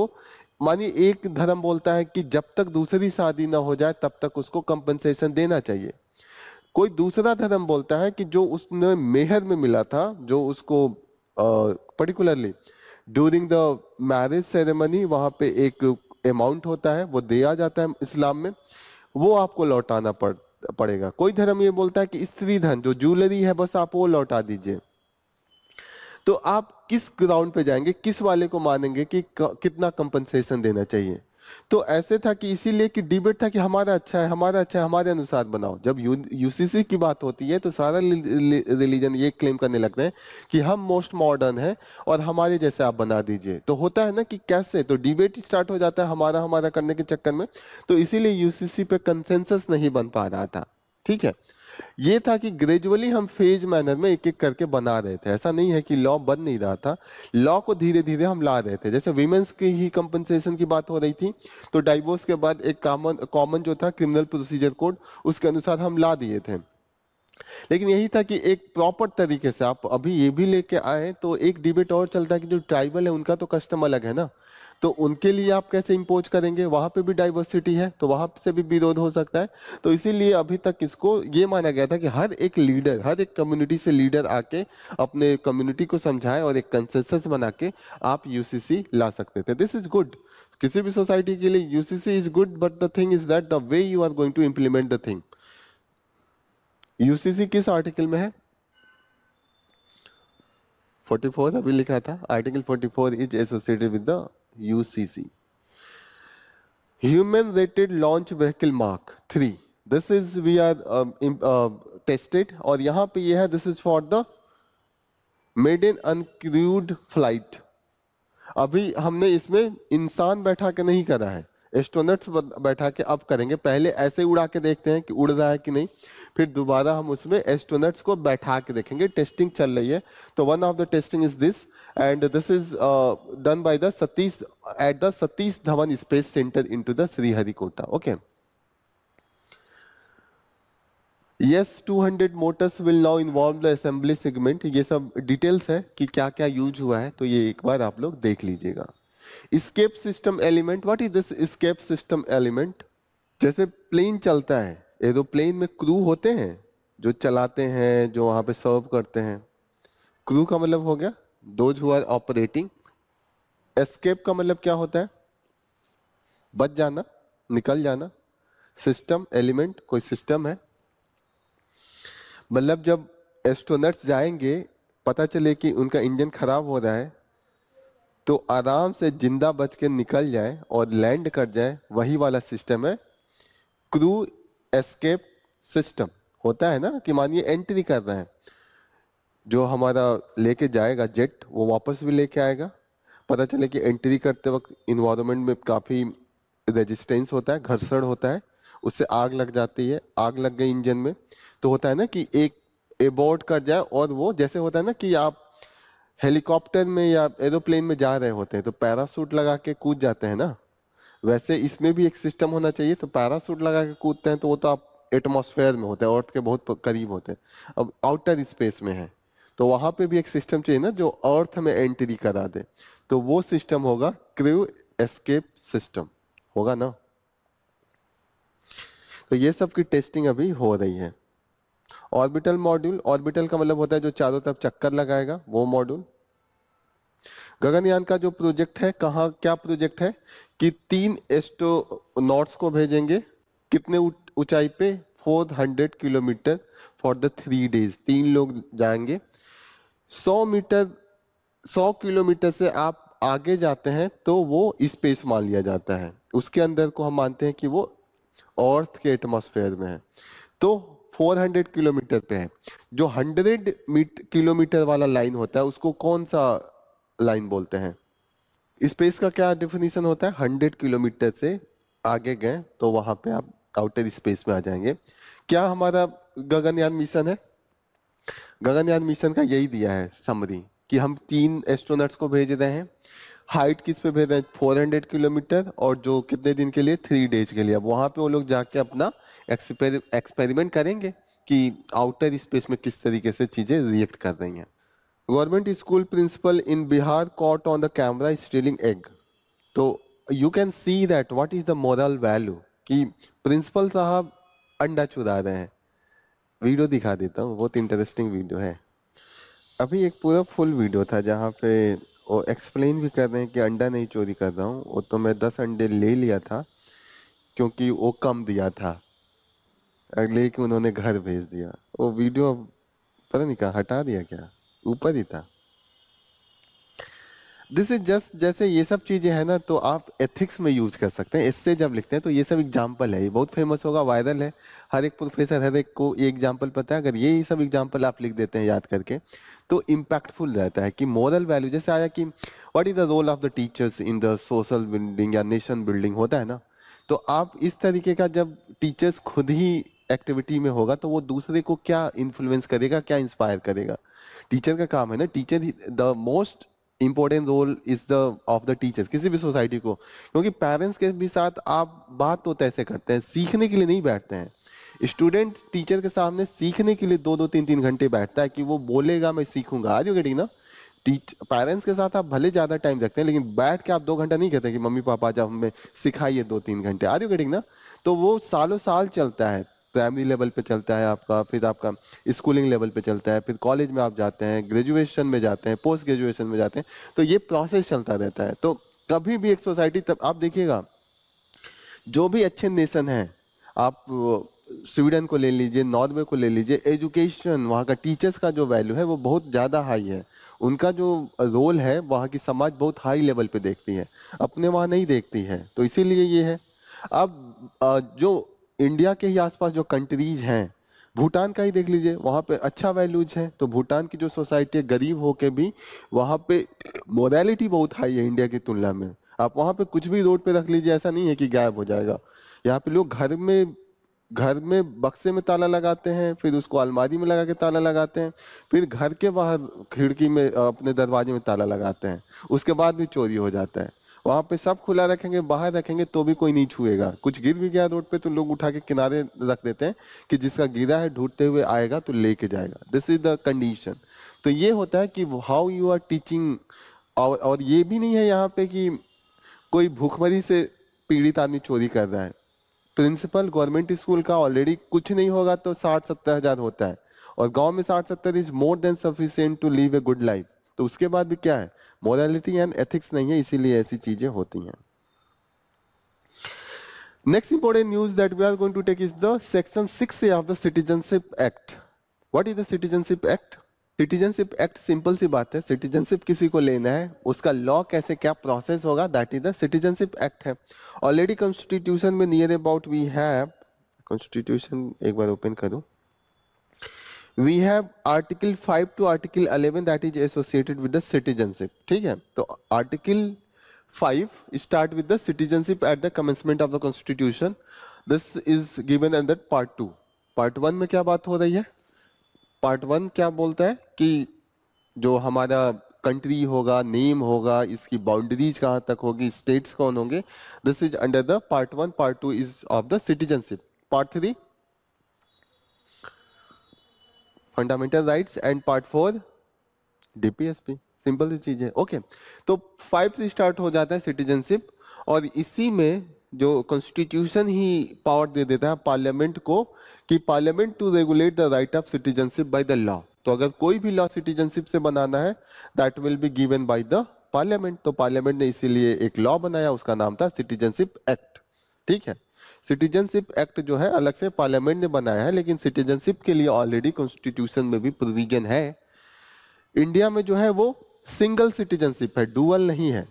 मानिए एक धर्म बोलता है कि जब तक दूसरी शादी ना हो जाए तब तक उसको कंपनसेशन देना चाहिए। कोई दूसरा धर्म बोलता है कि जो उसने मेहर में मिला था, जो उसको particularly during the marriage ceremony वहां पे एक अमाउंट होता है, वो दिया जाता है इस्लाम में, वो आपको लौटाना पड़ेगा। कोई धर्म ये बोलता है कि स्त्री धन जो ज्वेलरी है बस आप वो लौटा दीजिए। तो आप किस ग्राउंड पे जाएंगे, किस वाले को मानेंगे कि कितना कंपनसेशन देना चाहिए। तो ऐसे था कि इसीलिए कि डिबेट था कि हमारा अच्छा है, हमारा अच्छा है, हमारे अनुसार बनाओ। जब यूसीसी की बात होती है तो सारा रिलीजन ये क्लेम करने लगते हैं कि हम मोस्ट मॉडर्न है और हमारे जैसे आप बना दीजिए। तो होता है ना कि कैसे, तो डिबेट स्टार्ट हो जाता है हमारा हमारा करने के चक्कर में। तो इसीलिए यूसीसी पे कंसेंसस नहीं बन पा रहा था। ठीक है, ये था कि ग्रेजुअली हम फेज मैनर में एक एक करके बना रहे थे। ऐसा नहीं है कि लॉ बन नहीं रहा था, लॉ को धीरे धीरे हम ला रहे थे। जैसे विमेंस की ही कंपनसेशन की बात हो रही थी, तो डाइवोर्स के बाद एक कॉमन जो था क्रिमिनल प्रोसीजर कोड, उसके अनुसार हम ला दिए थे। लेकिन यही था कि एक प्रॉपर तरीके से आप अभी ये भी लेके आए तो एक डिबेट और चलता है कि जो ट्राइबल है उनका तो कस्टम अलग है ना, तो उनके लिए आप कैसे इंपोज करेंगे, वहां पे भी डाइवर्सिटी है तो वहां से भी विरोध हो सकता है। तो इसीलिए अभी तक इसको ये माना गया था कि हर एक लीडर, हर एक कम्युनिटी से लीडर आके अपने कम्युनिटी को समझाए और एक कंसेंसस बना के आप यूसीसी ला सकते थे। दिस इज गुड, किसी भी सोसाइटी के लिए UCC is good, but the thing is that the way you are going to implement the thing. UCC किस आर्टिकल में है? 44 अभी लिखा था, article 44 is associated with the UCC. Human rated launch vehicle Mark 3, this is we are tested, और यहाँ पे ये है this is for the maiden uncrewed flight। अभी हमने इसमें इंसान बैठा के नहीं करा है, एस्ट्रोनट्स बैठा के अब करेंगे। पहले ऐसे उड़ा के देखते हैं कि उड़ रहा है कि नहीं, फिर दोबारा हम उसमें एस्ट्रोनट्स को बैठा के देखेंगे। टेस्टिंग चल रही है, तो one of the testing is this, and this is done by the Satish at the Satish Dhawan space centre into the Sriharikota. Okay, yes 200 Motors will now involve the assembly segment. ये सब डिटेल्स है कि क्या क्या यूज हुआ है, तो ये एक बार आप लोग देख लीजिएगा। Escape system element, what is this escape system element? जैसे प्लेन चलता है, एरोप्लेन में क्रू होते हैं जो चलाते हैं, जो वहां पे सर्व करते हैं। क्रू का मतलब हो गया those who are operating. Escape का मतलब क्या होता है? बच जाना, निकल जाना। सिस्टम एलिमेंट कोई सिस्टम है, मतलब जब एस्ट्रोनट्स जाएंगे, पता चले कि उनका इंजन खराब हो रहा है, तो आराम से जिंदा बच के निकल जाए और लैंड कर जाए, वही वाला सिस्टम है क्रू एस्केप सिस्टम। होता है ना कि मानिए एंट्री कर रहे हैं, जो हमारा लेके जाएगा जेट वो वापस भी लेके आएगा। पता चले कि एंट्री करते वक्त इन्वायरमेंट में काफ़ी रेजिस्टेंस होता है, घर्षण होता है, उससे आग लग जाती है, आग लग गई इंजन में, तो होता है ना कि एक एबॉर्ट कर जाए। और वो जैसे होता है ना कि आप हेलीकॉप्टर में या एरोप्लेन में जा रहे होते हैं तो पैरासूट लगा के कूद जाते हैं ना, वैसे इसमें भी एक सिस्टम होना चाहिए। तो पैरासूट लगा के कूदते हैं तो वो तो आप एटमॉस्फेयर में होते हैं, अर्थ के बहुत करीब होते हैं। अब आउटर स्पेस में है तो वहां पे भी एक सिस्टम चाहिए ना जो अर्थ में एंट्री करा दे, तो वो सिस्टम होगा क्रू एस्केप सिस्टम, होगा ना। तो ये सब की टेस्टिंग अभी हो रही है। ऑर्बिटल मॉड्यूल, ऑर्बिटल का मतलब होता है जो चारों तरफ चक्कर लगाएगा, वो मॉड्यूल। गगनयान का जो प्रोजेक्ट है, कहाँ क्या प्रोजेक्ट है कि 3 एस्ट्रोनॉट्स को भेजेंगे, कितने ऊंचाई पे? 400 किलोमीटर फॉर द 3 डेज। 3 लोग जाएंगे। 100 किलोमीटर से आप आगे जाते हैं तो वो स्पेस मान लिया जाता है, उसके अंदर को हम मानते हैं कि वो अर्थ के एटमॉस्फेयर में है। तो 400 किलोमीटर पे है। जो 100 किलोमीटर वाला लाइन होता है उसको कौन सा लाइन बोलते हैं? स्पेस का क्या डेफिनेशन होता है? 100 किलोमीटर से आगे गए तो वहां पे आप आउटर स्पेस में आ जाएंगे। क्या हमारा गगनयान मिशन है? गगनयान मिशन का यही दिया है समरी कि हम 3 एस्ट्रोनॉट्स को भेज रहे हैं। हाइट किस पे भेज रहे हैं? 400 किलोमीटर, और जो कितने दिन के लिए? 3 डेज के लिए। अब वहां पे वो लोग जाके अपना एक्सपेरिमेंट करेंगे कि आउटर स्पेस में किस तरीके से चीजें रिएक्ट कर रही हैं। Government school principal in Bihar caught on the camera stealing egg. तो you can see that what is the moral value कि प्रिंसिपल साहब अंडा चुरा रहे हैं। वीडियो दिखा देता हूँ, बहुत इंटरेस्टिंग वीडियो है। अभी एक पूरा फुल वीडियो था जहाँ पे वो एक्सप्लेन भी कर रहे हैं कि अंडा नहीं चोरी कर रहा हूँ, वो तो मैं 10 अंडे ले लिया था क्योंकि वो कम दिया था, लेकिन उन्होंने घर भेज दिया। वो वीडियो पता नहीं कहाँ हटा दिया, क्या ऊपर ही था। दिस इज जस्ट, जैसे ये सब चीजें हैं ना, तो आप एथिक्स में यूज कर सकते हैं। इससे जब लिखते हैं तो ये सब एग्जाम्पल है, ये बहुत फेमस होगा, वायरल है, हर एक प्रोफेसर हर एक को ये एग्जाम्पल पता है। अगर ये सब एग्जाम्पल आप लिख देते हैं याद करके तो इम्पैक्टफुल रहता है कि मोरल वैल्यू जैसे आया कि what is the role of the teachers in the social building या नेशन बिल्डिंग होता है ना, तो आप इस तरीके का जब टीचर्स खुद ही एक्टिविटी में होगा तो वो दूसरे को क्या इन्फ्लुएंस करेगा, क्या इंस्पायर करेगा। टीचर का काम है ना, teacher the most important role is the of the teachers किसी भी सोसाइटी को, क्योंकि पेरेंट्स के भी साथ आप बात तो ऐसे करते हैं, सीखने के लिए नहीं बैठते हैं। स्टूडेंट टीचर के सामने सीखने के लिए 2-2 3-3 घंटे बैठता है कि वो बोलेगा मैं सीखूंगा। आज गेटिंग ना, पेरेंट्स के साथ आप भले ज्यादा टाइम रखते हैं लेकिन बैठ के आप 2 घंटा नहीं कहते कि मम्मी पापा जब हमें सिखाइए 2-3 घंटे। आज गेटिंग ना, तो वो सालों साल चलता है। प्राइमरी लेवल पे चलता है आपका, फिर आपका स्कूलिंग लेवल पे चलता है, फिर कॉलेज में आप जाते हैं, ग्रेजुएशन में जाते हैं, पोस्ट ग्रेजुएशन में जाते हैं, तो ये प्रोसेस चलता रहता है। तो कभी भी एक सोसाइटी, तब आप देखिएगा जो भी अच्छे नेशन हैं, आप स्वीडन को ले लीजिए, नॉर्वे को ले लीजिए, एजुकेशन वहाँ का टीचर्स का जो वैल्यू है वो बहुत ज़्यादा हाई है। उनका जो रोल है वहाँ की समाज बहुत हाई लेवल पे देखती है, अपने वहाँ नहीं देखती है, तो इसीलिए ये है। अब जो इंडिया के ही आसपास जो कंट्रीज हैं, भूटान का ही देख लीजिए, वहाँ पे अच्छा वैल्यूज है। तो भूटान की जो सोसाइटी है, गरीब होके भी वहाँ पे मोरालिटी बहुत हाई है इंडिया की तुलना में। आप वहाँ पे कुछ भी रोड पे रख लीजिए, ऐसा नहीं है कि गायब हो जाएगा। यहाँ पे लोग घर में बक्से में ताला लगाते हैं, फिर उसको अलमारी में लगा के ताला लगाते हैं, फिर घर के बाहर खिड़की में अपने दरवाजे में ताला लगाते हैं, उसके बाद भी चोरी हो जाता है। वहां पे सब खुला रखेंगे, बाहर रखेंगे तो भी कोई नहीं छुएगा। कुछ गिर भी गया रोड पे तो लोग उठा के किनारे रख देते हैं कि जिसका गिरा है ढूंढते हुए आएगा तो लेके जाएगा। This is the condition. तो ये होता है कि हाउ यू आर टीचिंग। और ये भी नहीं है यहाँ पे कि कोई भूखमरी से पीड़ित आदमी चोरी कर रहा है। प्रिंसिपल गवर्नमेंट स्कूल का ऑलरेडी कुछ नहीं होगा तो 60-70 हजार होता है, और गांव में 60-70 is more than sufficient to live a good life. तो उसके बाद भी क्या है, मोरालिटी एंड एथिक्स नहीं है, इसीलिए ऐसी चीजें होती हैं। Next important news that we are going to take is the section 6A of the citizenship act. What is the citizenship act? Citizenship act simple सी बात है, सिटीजनशिप किसी को लेना है, उसका लॉ कैसे क्या प्रोसेस होगा, that is the citizenship act है। ऑलरेडी कॉन्स्टिट्यूशन में near about we have, constitution एक बार ओपन करूं, we have article 5 to article 11 that is associated with the citizenship. ठीक है, तो article 5 start with the citizenship at the commencement of the constitution. This is given under part 2। Part 1 में क्या बात हो रही है? पार्ट 1 क्या बोलता है कि जो हमारा कंट्री होगा, नेम होगा, इसकी बाउंड्रीज कहाँ तक होगी, स्टेट्स कौन होंगे, this is under the part 1। Part 2 is of the citizenship. Part 3 fundamental rights and part 4 DPSP. Simple सी चीज है। ओके, तो 5 से स्टार्ट हो जाता है सिटीजनशिप, और इसी में जो कॉन्स्टिट्यूशन ही पावर दे देता है पार्लियामेंट को कि parliament to regulate the right of citizenship by the law. तो अगर कोई भी लॉ सिटीजनशिप से बनाना है that will be given by the parliament. तो पार्लियामेंट ने इसीलिए एक लॉ बनाया, उसका नाम था सिटीजनशिप एक्ट। ठीक है, सिटीजनशिप एक्ट जो है अलग से पार्लियामेंट ने बनाया है, लेकिन सिटीजनशिप के लिए ऑलरेडी कॉन्स्टिट्यूशन में भी प्रोविजन है। इंडिया में जो है वो सिंगल सिटीजनशिप है, डुअल नहीं है।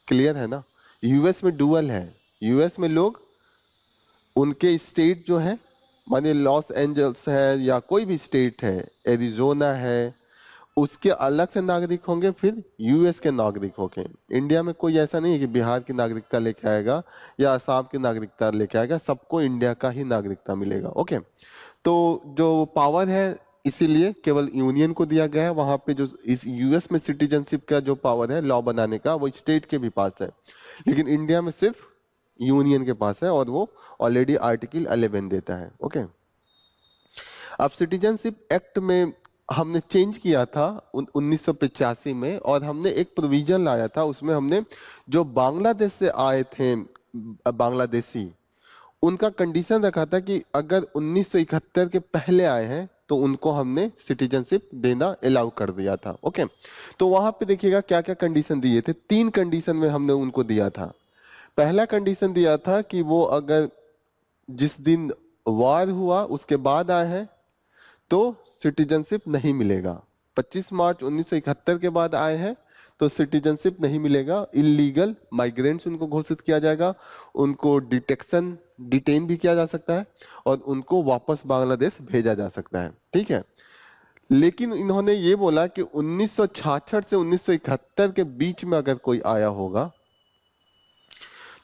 क्लियर है ना? यूएस में डुअल है। यूएस में लोग, उनके स्टेट जो है मानिए लॉस एंजल्स है या कोई भी स्टेट है, एरिजोना है, उसके अलग से नागरिक होंगे, फिर यूएस के नागरिक होंगे। इंडिया में कोई ऐसा नहीं है कि बिहार की नागरिकता लेके आएगा या असम की नागरिकता लेके आएगा, सबको इंडिया का ही नागरिकता मिलेगा। ओके, तो जो पावर है इसीलिए केवल यूनियन को दिया गया है। वहां पे जो इस यूएस में सिटीजनशिप का जो पावर है लॉ बनाने का, वो स्टेट के भी पास है, लेकिन इंडिया में सिर्फ यूनियन के पास है, और वो ऑलरेडी आर्टिकल 11 देता है। ओके, अब सिटीजनशिप एक्ट में हमने चेंज किया था 1985 में, और हमने एक प्रोविजन लाया था। उसमें हमने जो बांग्लादेश से आए थे बांग्लादेशी, उनका कंडीशन रखा था कि अगर 1971 के पहले आए हैं तो उनको हमने सिटीजनशिप देना अलाउ कर दिया था। ओके, तो वहां पे देखिएगा क्या क्या कंडीशन दिए थे। 3 कंडीशन में हमने उनको दिया था। पहला कंडीशन दिया था कि वो अगर जिस दिन वार हुआ उसके बाद आए हैं तो सिटीजनशिप नहीं मिलेगा। 25 मार्च 1971 के बाद आए हैं तो सिटीजनशिप नहीं मिलेगा। इलीगल माइग्रेंट्स उनको घोषित किया जाएगा, उनको डिटेन भी किया जा सकता है, और उनको वापस बांग्लादेश भेजा जा सकता है। ठीक है, लेकिन इन्होंने ये बोला कि 1966 से 1971 के बीच में अगर कोई आया होगा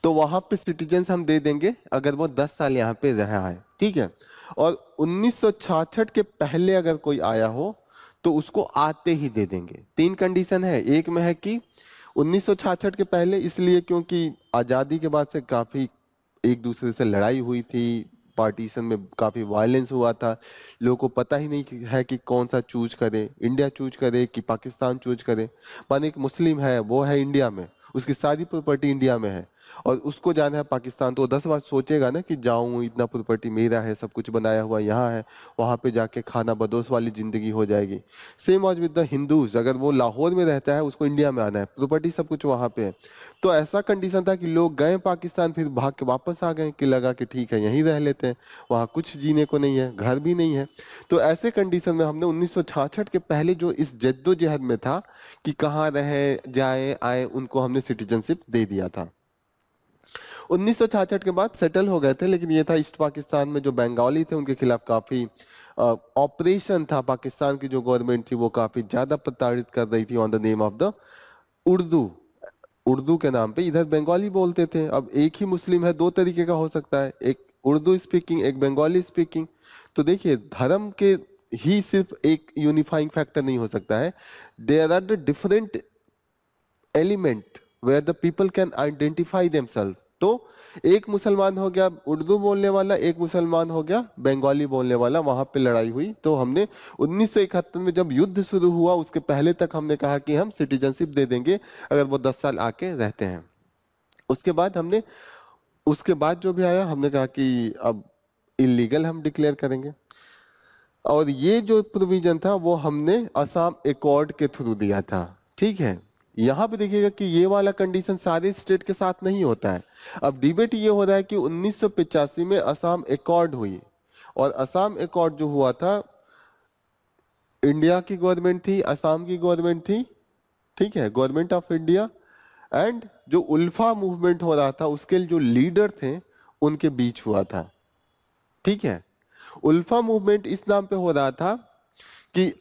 तो वहां पे सिटीजन हम दे देंगे अगर वो 10 साल यहाँ पे रहा है। ठीक है, और 1966 के पहले अगर कोई आया हो तो उसको आते ही दे देंगे। 3 कंडीशन है। एक में है कि 1966 के पहले, इसलिए क्योंकि आजादी के बाद से काफी एक दूसरे से लड़ाई हुई थी, पार्टीशन में काफी वायलेंस हुआ था, लोगों को पता ही नहीं है कि कौन सा चूज करे, इंडिया चूज करे कि पाकिस्तान चूज करे। माने एक मुस्लिम है, वो है इंडिया में, उसकी सारी प्रॉपर्टी इंडिया में है, और उसको जाना है पाकिस्तान, तो 10 बार सोचेगा ना कि जाऊं, इतना प्रॉपर्टी मेरा है, सब कुछ बनाया हुआ यहाँ है, वहां पे जाके खाना बदोश वाली जिंदगी हो जाएगी। सेम आज विद द हिंदूज, अगर वो लाहौर में रहता है, उसको इंडिया में आना है, प्रॉपर्टी सब कुछ वहां पे है। तो ऐसा कंडीशन था कि लोग गए पाकिस्तान, फिर भाग के वापस आ गए कि लगा कि ठीक है यहीं रह लेते हैं, वहां कुछ जीने को नहीं है, घर भी नहीं है। तो ऐसे कंडीशन में हमने 1966 के पहले जो इस जद्दोजहद में था कि कहाँ रहे, जाए आए, उनको हमने सिटीजनशिप दे दिया था। 1966 के बाद सेटल हो गए थे, लेकिन ये था ईस्ट पाकिस्तान में जो बंगाली थे उनके खिलाफ काफी ऑपरेशन था। पाकिस्तान की जो गवर्नमेंट थी वो काफी ज्यादा प्रताड़ित कर रही थी on the name of the Urdu. Urdu के नाम पे इधर बंगाली बोलते थे। अब एक ही मुस्लिम है, 2 तरीके का हो सकता है, एक उर्दू स्पीकिंग, एक बंगाली स्पीकिंग। तो देखिए, धर्म के ही सिर्फ एक यूनिफाइंग फैक्टर नहीं हो सकता है, there are the different element where the people can identify themself. तो एक मुसलमान हो गया उर्दू बोलने वाला, एक मुसलमान हो गया बंगाली बोलने वाला, वहां पे लड़ाई हुई। तो हमने 1971 में जब युद्ध शुरू हुआ उसके पहले तक हमने कहा कि हम सिटीजनशिप दे देंगे अगर वो 10 साल आके रहते हैं। उसके बाद जो भी आया हमने कहा कि अब इलीगल हम डिक्लेयर करेंगे। और ये जो प्रोविजन था वो हमने असम एकॉर्ड के थ्रू दिया था। ठीक है, यहाँ पे देखिएगा कि ये वाला कंडीशन सारे स्टेट के साथ नहीं होता है। अब डिबेट ये हो रहा है कि 1985 में असम एकॉर्ड हुई, और असम एकॉर्ड जो हुआ था, इंडिया की गवर्नमेंट थी, असम की गवर्नमेंट थी, ठीक है, गवर्नमेंट ऑफ इंडिया, एंड जो उल्फा मूवमेंट हो रहा था उसके जो लीडर थे उनके बीच हुआ था। ठीक है, उल्फा मूवमेंट इस नाम पे हो रहा था कि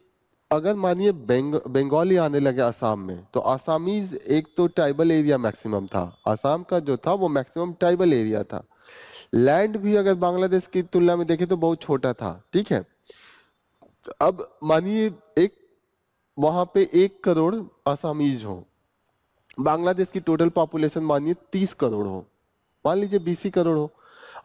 अगर मानिए बंगाली आने लगे असम में, तो आसामीज एक तो ट्राइबल एरिया मैक्सिमम था, असम का जो था वो मैक्सिमम ट्राइबल एरिया था। लैंड भी अगर बांग्लादेश की तुलना में देखें तो बहुत छोटा था। ठीक है, अब मानिए एक वहां पे 1 करोड़ आसामीज हो, बांग्लादेश की टोटल पॉपुलेशन मानिए 30 करोड़ हो, मान लीजिए 20 करोड़ हो।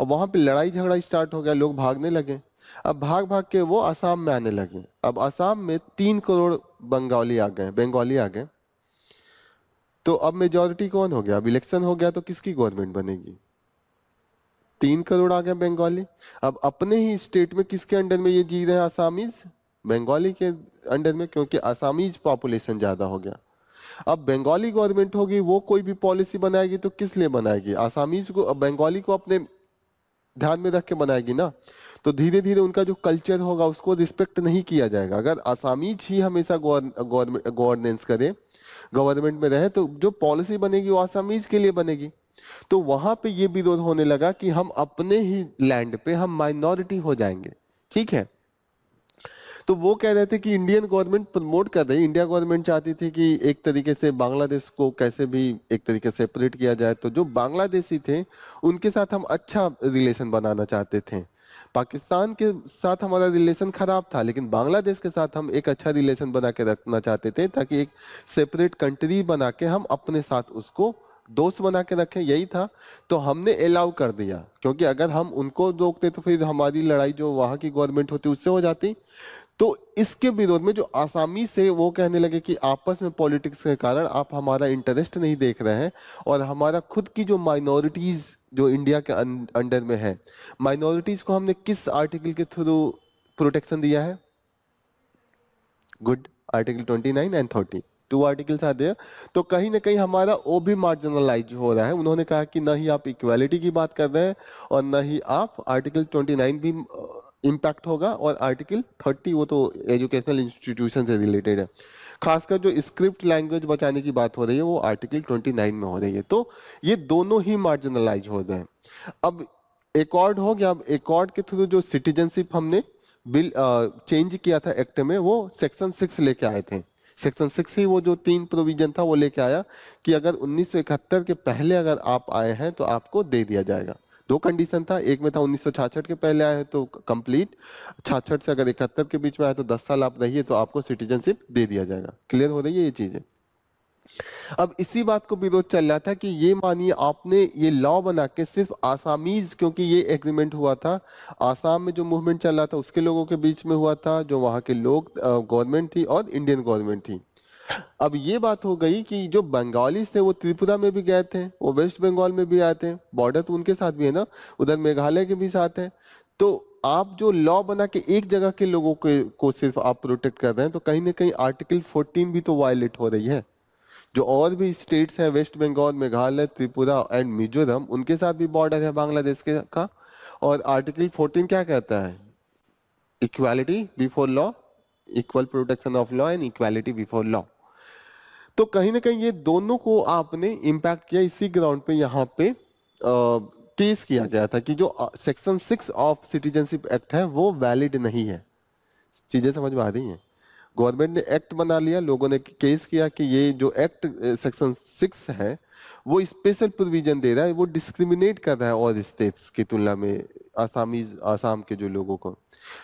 अब वहां पे लड़ाई झगड़ा स्टार्ट हो गया, लोग भागने लगे। अब भाग भाग के वो असम में आने लगे। अब असम में 3 करोड़ बंगाली आ गए। तो अब मेजोरिटी कौन हो गया? अब इलेक्शन हो गया तो किसकी गवर्नमेंट बनेगी? 3 करोड़ आ गए बंगाली। अब अपने ही स्टेट में किसके अंडर में ये जी रहे हैं आसामीज? बंगाली के अंडर में, क्योंकि आसामीज पॉपुलेशन ज्यादा हो गया। अब बंगाली गवर्नमेंट होगी, वो कोई भी पॉलिसी बनाएगी तो किस लिए बनाएगी? आसामीज को, बंगाली को अपने ध्यान में रख के बनाएगी ना। तो धीरे धीरे उनका जो कल्चर होगा उसको रिस्पेक्ट नहीं किया जाएगा। अगर आसामीज ही हमेशा गवर्नेंस करे, गवर्नमेंट में रहे, तो जो पॉलिसी बनेगी वो आसामीज के लिए बनेगी। तो वहां पे ये विरोध होने लगा कि हम अपने ही लैंड पे हम माइनॉरिटी हो जाएंगे, ठीक है। तो वो कह रहे थे कि इंडियन गवर्नमेंट प्रमोट कर रही, इंडिया गवर्नमेंट चाहती थी कि एक तरीके से बांग्लादेश को कैसे भी एक तरीके से सेपरेट किया जाए, तो जो बांग्लादेशी थे उनके साथ हम अच्छा रिलेशन बनाना चाहते थे। पाकिस्तान के साथ हमारा रिलेशन खराब था, लेकिन बांग्लादेश के साथ हम एक अच्छा रिलेशन बना के रखना चाहते थे, ताकि एक सेपरेट कंट्री बना के हम अपने साथ उसको दोस्त बना के रखें, यही था। तो हमने अलाउ कर दिया, क्योंकि अगर हम उनको रोकते तो फिर हमारी लड़ाई जो वहां की गवर्नमेंट होती उससे हो जाती। तो इसके विरोध में जो आसामी से वो कहने लगे कि आपस में पॉलिटिक्स के कारण आप हमारा इंटरेस्ट नहीं देख रहे हैं, और हमारा खुद की जो माइनॉरिटीज जो इंडिया के अंडर में है, माइनॉरिटीज को हमने किस आर्टिकल के थ्रू प्रोटेक्शन दिया है? Good, article 29 and 30, two articles are there. तो कहीं ना कहीं हमारा वो भी मार्जिनलाइज हो रहा है। उन्होंने कहा कि ना ही आप इक्वालिटी की बात कर रहे हैं, और ना ही आप आर्टिकल 29 भी इम्पैक्ट होगा, और आर्टिकल 30 वो तो एजुकेशनल इंस्टीट्यूशन से रिलेटेड है। खासकर जो स्क्रिप्ट लैंग्वेज बचाने की बात हो रही है वो आर्टिकल 29 में हो रही है। तो ये दोनों ही मार्जिनलाइज हो गए। अब एकॉर्ड हो गया। अब एकॉर्ड के थ्रू जो सिटीजनशिप हमने बिल चेंज किया था एक्ट में, वो सेक्शन 6 लेके आए थे। सेक्शन 6 ही वो जो 3 प्रोविजन था वो लेके आया कि अगर 1971 के पहले अगर आप आए हैं तो आपको दे दिया जाएगा। दो कंडीशन था, एक में था 1966 के पहले आए हैं तो कंप्लीट, 66 से अगर 71 के बीच में आए तो 10 साल आप रहिए तो आपको सिटीजनशिप दे दिया जाएगा। क्लियर हो रही है ये चीजें? अब इसी बात को विरोध चल रहा था कि ये मानिए आपने ये लॉ बना के सिर्फ आसामीज, क्योंकि ये एग्रीमेंट हुआ था आसाम में जो मूवमेंट चल रहा था उसके लोगों के बीच में हुआ था, जो वहां के लोग गवर्नमेंट थी और इंडियन गवर्नमेंट थी। अब ये बात हो गई कि जो बंगाली थे वो त्रिपुरा में भी गए थे, वो वेस्ट बंगाल में भी आए थे, बॉर्डर तो उनके साथ भी है ना, उधर मेघालय के भी साथ है। तो आप जो लॉ बना के एक जगह के लोगों को सिर्फ आप प्रोटेक्ट कर रहे हैं, तो कहीं ना कहीं आर्टिकल 14 भी तो वायलेट हो रही है। जो और भी स्टेट्स हैं, वेस्ट बंगाल, मेघालय, त्रिपुरा एंड मिजोरम, उनके साथ भी बॉर्डर है बांग्लादेश के का। और आर्टिकल 14 क्या कहता है? Equality before law, equal protection of law and equality before law. तो कहीं ना कहीं ये दोनों को आपने इम्पैक्ट किया। इसी ग्राउंड पे यहाँ पे केस किया गया था कि जो सेक्शन 6 ऑफ सिटीजनशिप एक्ट है वो वैलिड नहीं है। चीजें समझ में आ रही हैं? गवर्नमेंट ने एक्ट बना लिया, लोगों ने केस किया कि ये जो एक्ट सेक्शन 6 है वो स्पेशल प्रोविजन दे रहा है, वो डिस्क्रिमिनेट कर रहा है और स्टेट्स की तुलना में आसाम के जो लोगों को।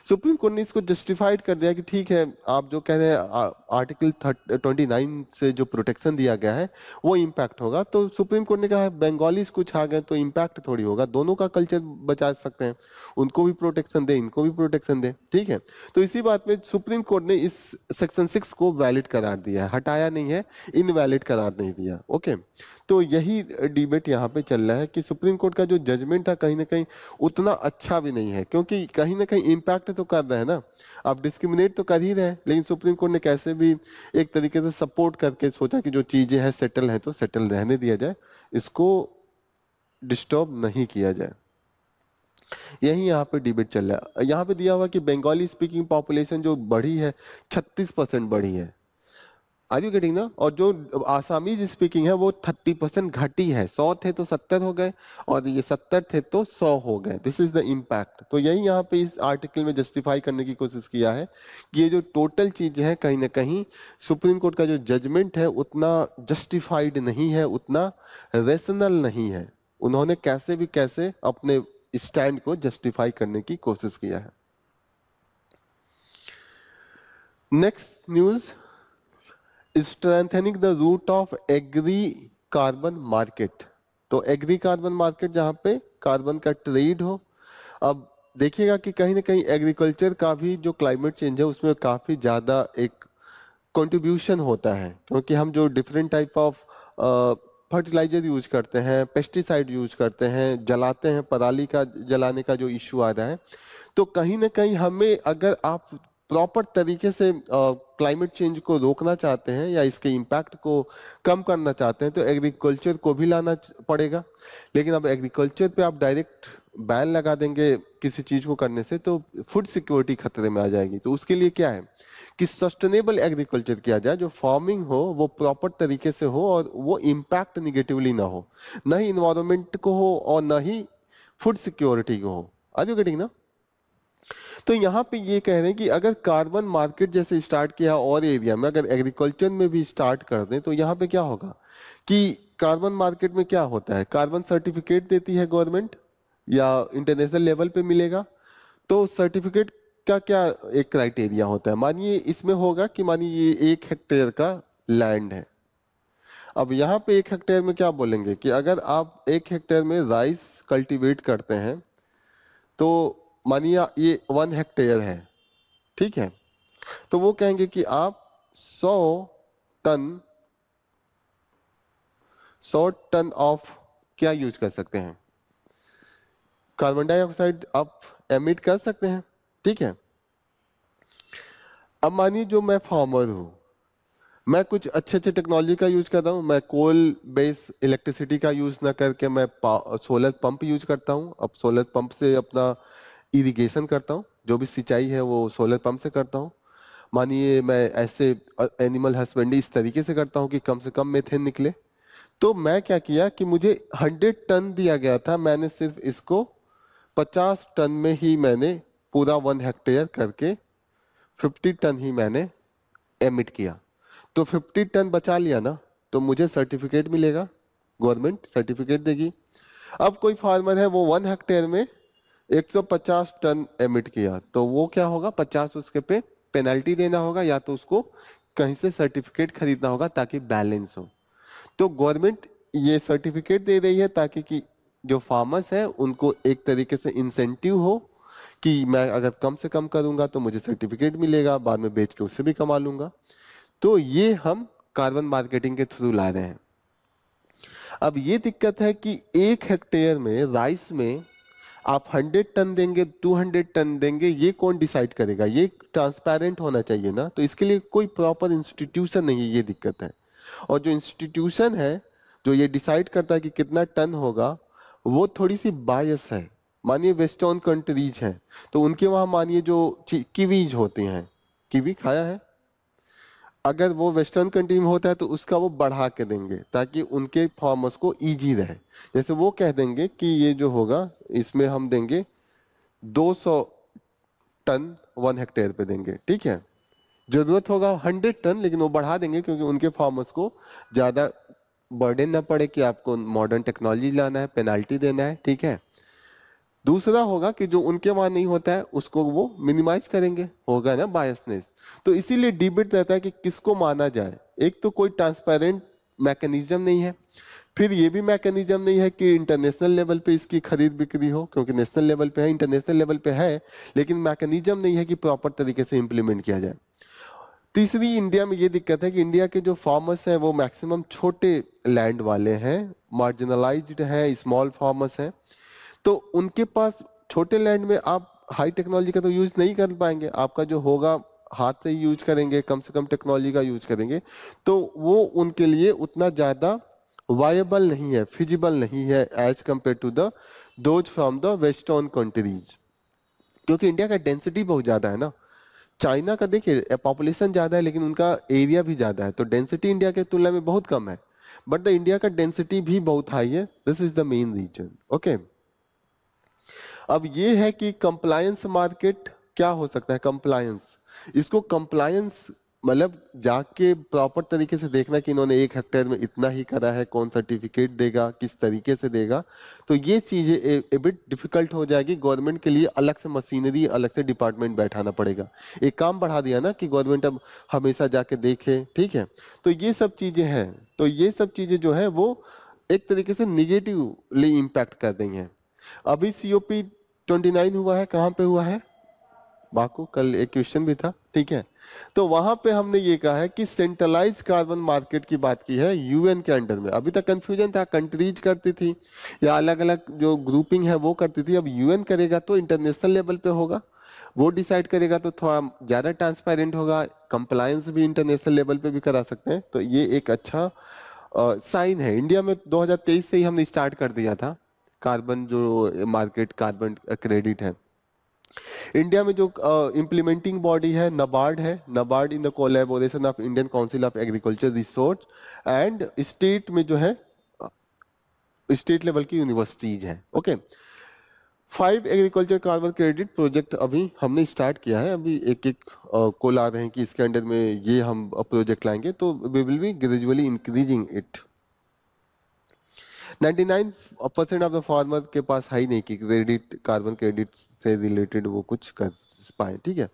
सुप्रीम कोर्ट ने इसको जस्टिफाइड कर दिया कि ठीक है, आप जो कह रहे हैं आर्टिकल 29 से जो प्रोटेक्शन दिया गया है वो इम्पैक्ट होगा। तो सुप्रीम कोर्ट ने कहा है बंगालीज कुछ आ गए तो इम्पैक्ट थोड़ी होगा, दोनों का कल्चर बचा सकते हैं, उनको भी प्रोटेक्शन दे, इनको भी प्रोटेक्शन दे, ठीक है। तो इसी बात में सुप्रीम कोर्ट ने इस सेक्शन 6 को वैलिड करार दिया है, हटाया नहीं है, इनवैलिड करार नहीं दिया। ओके, तो यही डिबेट यहाँ पे चल रहा है कि सुप्रीम कोर्ट का जो जजमेंट था कहीं ना कहीं उतना अच्छा भी नहीं है, क्योंकि कहीं ना कहीं इम्पैक्ट तो कर रहा है ना, आप डिस्क्रिमिनेट तो कर ही रहे हैं, लेकिन सुप्रीम कोर्ट ने कैसे भी एक तरीके से सपोर्ट करके सोचा कि जो चीजें हैं सेटल है तो सेटल रहने दिया जाए, इसको डिस्टर्ब नहीं किया जाए। यही यहाँ पे डिबेट चल रहा है। यहाँ पे दिया हुआ कि बंगाली स्पीकिंग पॉपुलेशन जो बढ़ी है 36% बढ़ी है। आर यू गेटिंग ना? और जो आसामीज स्पीकिंग है वो 30% घटी है। 100 थे तो 70 हो गए, और ये 70 थे तो 100 हो गए। This is the impact. तो यही यहाँ पे इस आर्टिकल में जस्टिफाई करने की कोशिश किया है कि ये जो टोटल चीज है कहीं ना कहीं सुप्रीम कोर्ट का जो जजमेंट है उतना जस्टिफाइड नहीं है, उतना रेशनल नहीं है। उन्होंने कैसे भी कैसे अपने स्टैंड को जस्टिफाई करने की कोशिश किया है। Next news, strengthening the root of agri carbon market. तो एग्री कार्बन मार्केट जहां पे कार्बन का ट्रेड हो। अब देखिएगा कि कहीं ना कहीं एग्रीकल्चर का भी जो क्लाइमेट चेंज है उसमें काफी ज्यादा एक कंट्रीब्यूशन होता है, क्योंकि हम जो different type of fertiliser use करते हैं, पेस्टिसाइड यूज करते हैं, जलाते हैं, पराली का जलाने का जो इश्यू आ रहा है, तो कहीं ना कहीं हमें अगर आप प्रॉपर तरीके से क्लाइमेट चेंज को रोकना चाहते हैं या इसके इम्पैक्ट को कम करना चाहते हैं तो एग्रीकल्चर को भी लाना पड़ेगा। लेकिन अब एग्रीकल्चर पे आप डायरेक्ट बैन लगा देंगे किसी चीज को करने से तो फूड सिक्योरिटी खतरे में आ जाएगी। तो उसके लिए क्या है कि सस्टेनेबल एग्रीकल्चर किया जाए, जो फार्मिंग हो वो प्रॉपर तरीके से हो और वो इम्पैक्ट निगेटिवली ना हो, ना ही इन्वायरमेंट को हो और ना ही फूड सिक्योरिटी को हो। आर यू गेटिंग ना? तो यहाँ पे ये कह रहे हैं कि अगर कार्बन मार्केट जैसे स्टार्ट किया और एरिया में, अगर एग्रीकल्चर में भी स्टार्ट कर दें तो यहाँ पे क्या होगा कि कार्बन मार्केट में क्या होता है, कार्बन सर्टिफिकेट देती है गवर्नमेंट या इंटरनेशनल लेवल पे मिलेगा। तो सर्टिफिकेट का क्या एक क्राइटेरिया होता है, मानिए इसमें होगा कि मानिए ये 1 हेक्टेयर का लैंड है। अब यहाँ पे 1 हेक्टेयर में क्या बोलेंगे कि अगर आप 1 हेक्टेयर में राइस कल्टीवेट करते हैं तो मानिए ये 1 हेक्टेयर है, ठीक है, तो वो कहेंगे कि आप 100 टन ऑफ क्या यूज कर सकते हैं, कार्बन डाइऑक्साइड आप एमिट कर सकते हैं, ठीक है। अब मानिए जो मैं फार्मर हूं, मैं कुछ अच्छे अच्छे टेक्नोलॉजी का यूज कर रहा हूं, मैं कोल बेस इलेक्ट्रिसिटी का यूज ना करके मैं सोलर पंप यूज करता हूं। अब सोलर पंप से अपना इरिगेशन करता हूं, जो भी सिंचाई है वो सोलर पंप से करता हूं। मानिए मैं ऐसे एनिमल हस्बेंड्री इस तरीके से करता हूं कि कम से कम मेथेन निकले। तो मैं क्या किया कि मुझे 100 टन दिया गया था, मैंने सिर्फ इसको 50 टन में ही मैंने पूरा 1 हेक्टेयर करके 50 टन ही मैंने एमिट किया। तो 50 टन बचा लिया ना, तो मुझे सर्टिफिकेट मिलेगा, गवर्नमेंट सर्टिफिकेट देगी। अब कोई फार्मर है वो 1 हेक्टेयर में 150 टन एमिट किया, तो वो क्या होगा, 50 उसके पे पेनल्टी देना होगा या तो उसको कहीं से सर्टिफिकेट खरीदना होगा ताकि बैलेंस हो। तो गवर्नमेंट ये सर्टिफिकेट दे रही है ताकि कि जो फार्मर्स है उनको एक तरीके से इंसेंटिव हो कि मैं अगर कम से कम करूंगा तो मुझे सर्टिफिकेट मिलेगा, बाद में बेच के उससे भी कमा लूंगा। तो ये हम कार्बन मार्केटिंग के थ्रू ला रहे हैं। अब ये दिक्कत है कि 1 हेक्टेयर में राइस में आप 100 टन देंगे, 200 टन देंगे, ये कौन डिसाइड करेगा? ये ट्रांसपेरेंट होना चाहिए ना। तो इसके लिए कोई प्रॉपर इंस्टीट्यूशन नहीं है, ये दिक्कत है। और जो इंस्टीट्यूशन है जो ये डिसाइड करता है कि कितना टन होगा, वो थोड़ी सी बायस है। मानिए वेस्टर्न कंट्रीज हैं तो उनके वहां मानिए जो कीवीज होते हैं, कीवी खाया है, अगर वो वेस्टर्न कंट्री में होता है तो उसका वो बढ़ा के देंगे ताकि उनके फार्मर्स को इजी रहे। जैसे वो कह देंगे कि ये जो होगा इसमें हम देंगे 200 टन 1 हेक्टेयर पे देंगे, ठीक है। जरूरत होगा 100 टन, लेकिन वो बढ़ा देंगे क्योंकि उनके फार्मर्स को ज्यादा बर्डन ना पड़े कि आपको मॉडर्न टेक्नोलॉजी लाना है, पेनाल्टी देना है, ठीक है। दूसरा होगा कि जो उनके वहां नहीं होता है उसको वो मिनिमाइज करेंगे, होगा ना बायसनेस। तो इसीलिए डिबेट रहता है कि किसको माना जाए। एक तो कोई ट्रांसपेरेंट मैकेनिज्म नहीं है, फिर ये भी मैकेनिज्म नहीं है कि इंटरनेशनल लेवल पे इसकी खरीद बिक्री हो, क्योंकि नेशनल लेवल पे है, इंटरनेशनल लेवल पे है, लेकिन मैकेनिज्म नहीं है कि प्रॉपर तरीके से इंप्लीमेंट किया जाए। तीसरी इंडिया में ये दिक्कत है कि इंडिया के जो फार्मर्स हैं वो मैक्सिमम छोटे लैंड वाले हैं, मार्जिनलाइज्ड है, स्मॉल फार्मर्स हैं। तो उनके पास छोटे लैंड में आप हाई टेक्नोलॉजी का तो यूज नहीं कर पाएंगे, आपका जो होगा हाथ से ही यूज करेंगे, कम से कम टेक्नोलॉजी का यूज करेंगे। तो वो उनके लिए उतना ज्यादा वायबल नहीं है, फिजिबल नहीं है as compare to the those from the western countries. क्योंकि इंडिया का डेंसिटी बहुत ज्यादा है ना। चाइना का देखिए पॉपुलेशन ज्यादा है लेकिन उनका एरिया भी ज्यादा है, तो डेंसिटी इंडिया के तुलना में बहुत कम है। बट द इंडिया का डेंसिटी भी बहुत हाई है, this is the main reason. Okay, अब ये है कि कंप्लायंस मार्केट क्या हो सकता है। कंप्लायंस, इसको कंप्लायंस मतलब जाके प्रॉपर तरीके से देखना कि इन्होंने 1 हेक्टेयर में इतना ही करा है, कौन सर्टिफिकेट देगा, किस तरीके से देगा। तो ये चीजें ए बिट डिफिकल्ट हो जाएगी। गवर्नमेंट के लिए अलग से मशीनरी, अलग से डिपार्टमेंट बैठाना पड़ेगा। एक काम बढ़ा दिया ना कि गवर्नमेंट अब हमेशा जाके देखे, ठीक है। तो ये सब चीजें हैं, तो ये सब चीजें जो है वो एक तरीके से निगेटिवली इम्पैक्ट कर रही हैं। अभी COP 29 हुआ है, कहाँ पे हुआ है बाकू, कल एक क्वेश्चन भी था, ठीक है। तो वहां पे हमने ये कहा है कि सेंट्रलाइज कार्बन मार्केट की बात की है UN के अंडर में। अभी तक कंफ्यूजन था, कंट्रीज करती थी या अलग अलग जो ग्रुपिंग है वो करती थी। अब UN करेगा तो इंटरनेशनल लेवल पे होगा। वो डिसाइड करेगा तो थोड़ा ज़्यादा ट्रांसपेरेंट होगा, कंप्लायंस भी इंटरनेशनल लेवल पे भी करा सकते हैं। तो ये एक अच्छा साइन है। इंडिया में 2023 से ही हमने स्टार्ट कर दिया था कार्बन जो मार्केट, कार्बन क्रेडिट है। इंडिया में जो इम्प्लीमेंटिंग बॉडी है नबार्ड है, NABARD in the collaboration of Indian council of agriculture resource and state में जो है स्टेट लेवल की यूनिवर्सिटीज हैं। Okay, 5 agriculture carbon credit project अभी हमने स्टार्ट किया है। अभी एक एक कॉल आ रहे हैं कि इसके अंडर में ये हम प्रोजेक्ट लाएंगे, तो we will be gradually increasing it. 99% of the farmer के पास है ही नहीं कि क्रेडिट, कार्बन क्रेडिट से रिलेटेड वो कुछ कर पाए। ठीक है,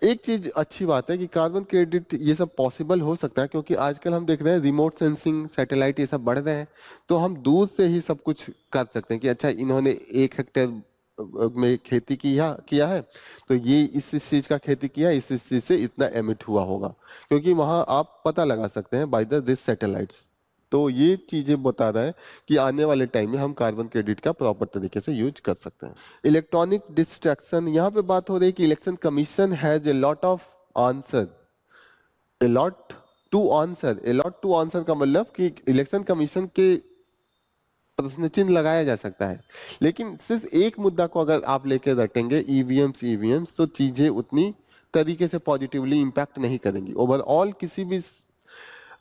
एक चीज अच्छी बात है कि कार्बन क्रेडिट ये सब पॉसिबल हो सकता है क्योंकि आजकल हम देख रहे हैं रिमोट सेंसिंग, सैटेलाइट ये सब बढ़ रहे हैं, तो हम दूर से ही सब कुछ कर सकते हैं कि अच्छा इन्होंने 1 हेक्टेयर में खेती किया है, तो ये इस चीज का खेती किया, इस चीज से इतना एमिट हुआ होगा, क्योंकि वहां आप पता लगा सकते हैं बाय द दिस सैटेलाइट्स। तो ये चीजें बता रहा है कि आने वाले टाइम में हम कार्बन क्रेडिट का प्रॉपर तरीके से यूज कर सकते हैं। इलेक्ट्रॉनिक डिस्ट्रैक्शन, यहाँ पे बात हो रही है कि election commission has a lot of answer, a lot to answer. A lot to answer का मतलब कि इलेक्शन कमीशन के प्रश्न चिन्ह लगाया जा सकता है, लेकिन सिर्फ एक मुद्दा को अगर आप लेकर रटेंगे ईवीएम्स, तो चीजें उतनी तरीके से पॉजिटिवली इंपैक्ट नहीं करेंगी। ओवरऑल किसी भी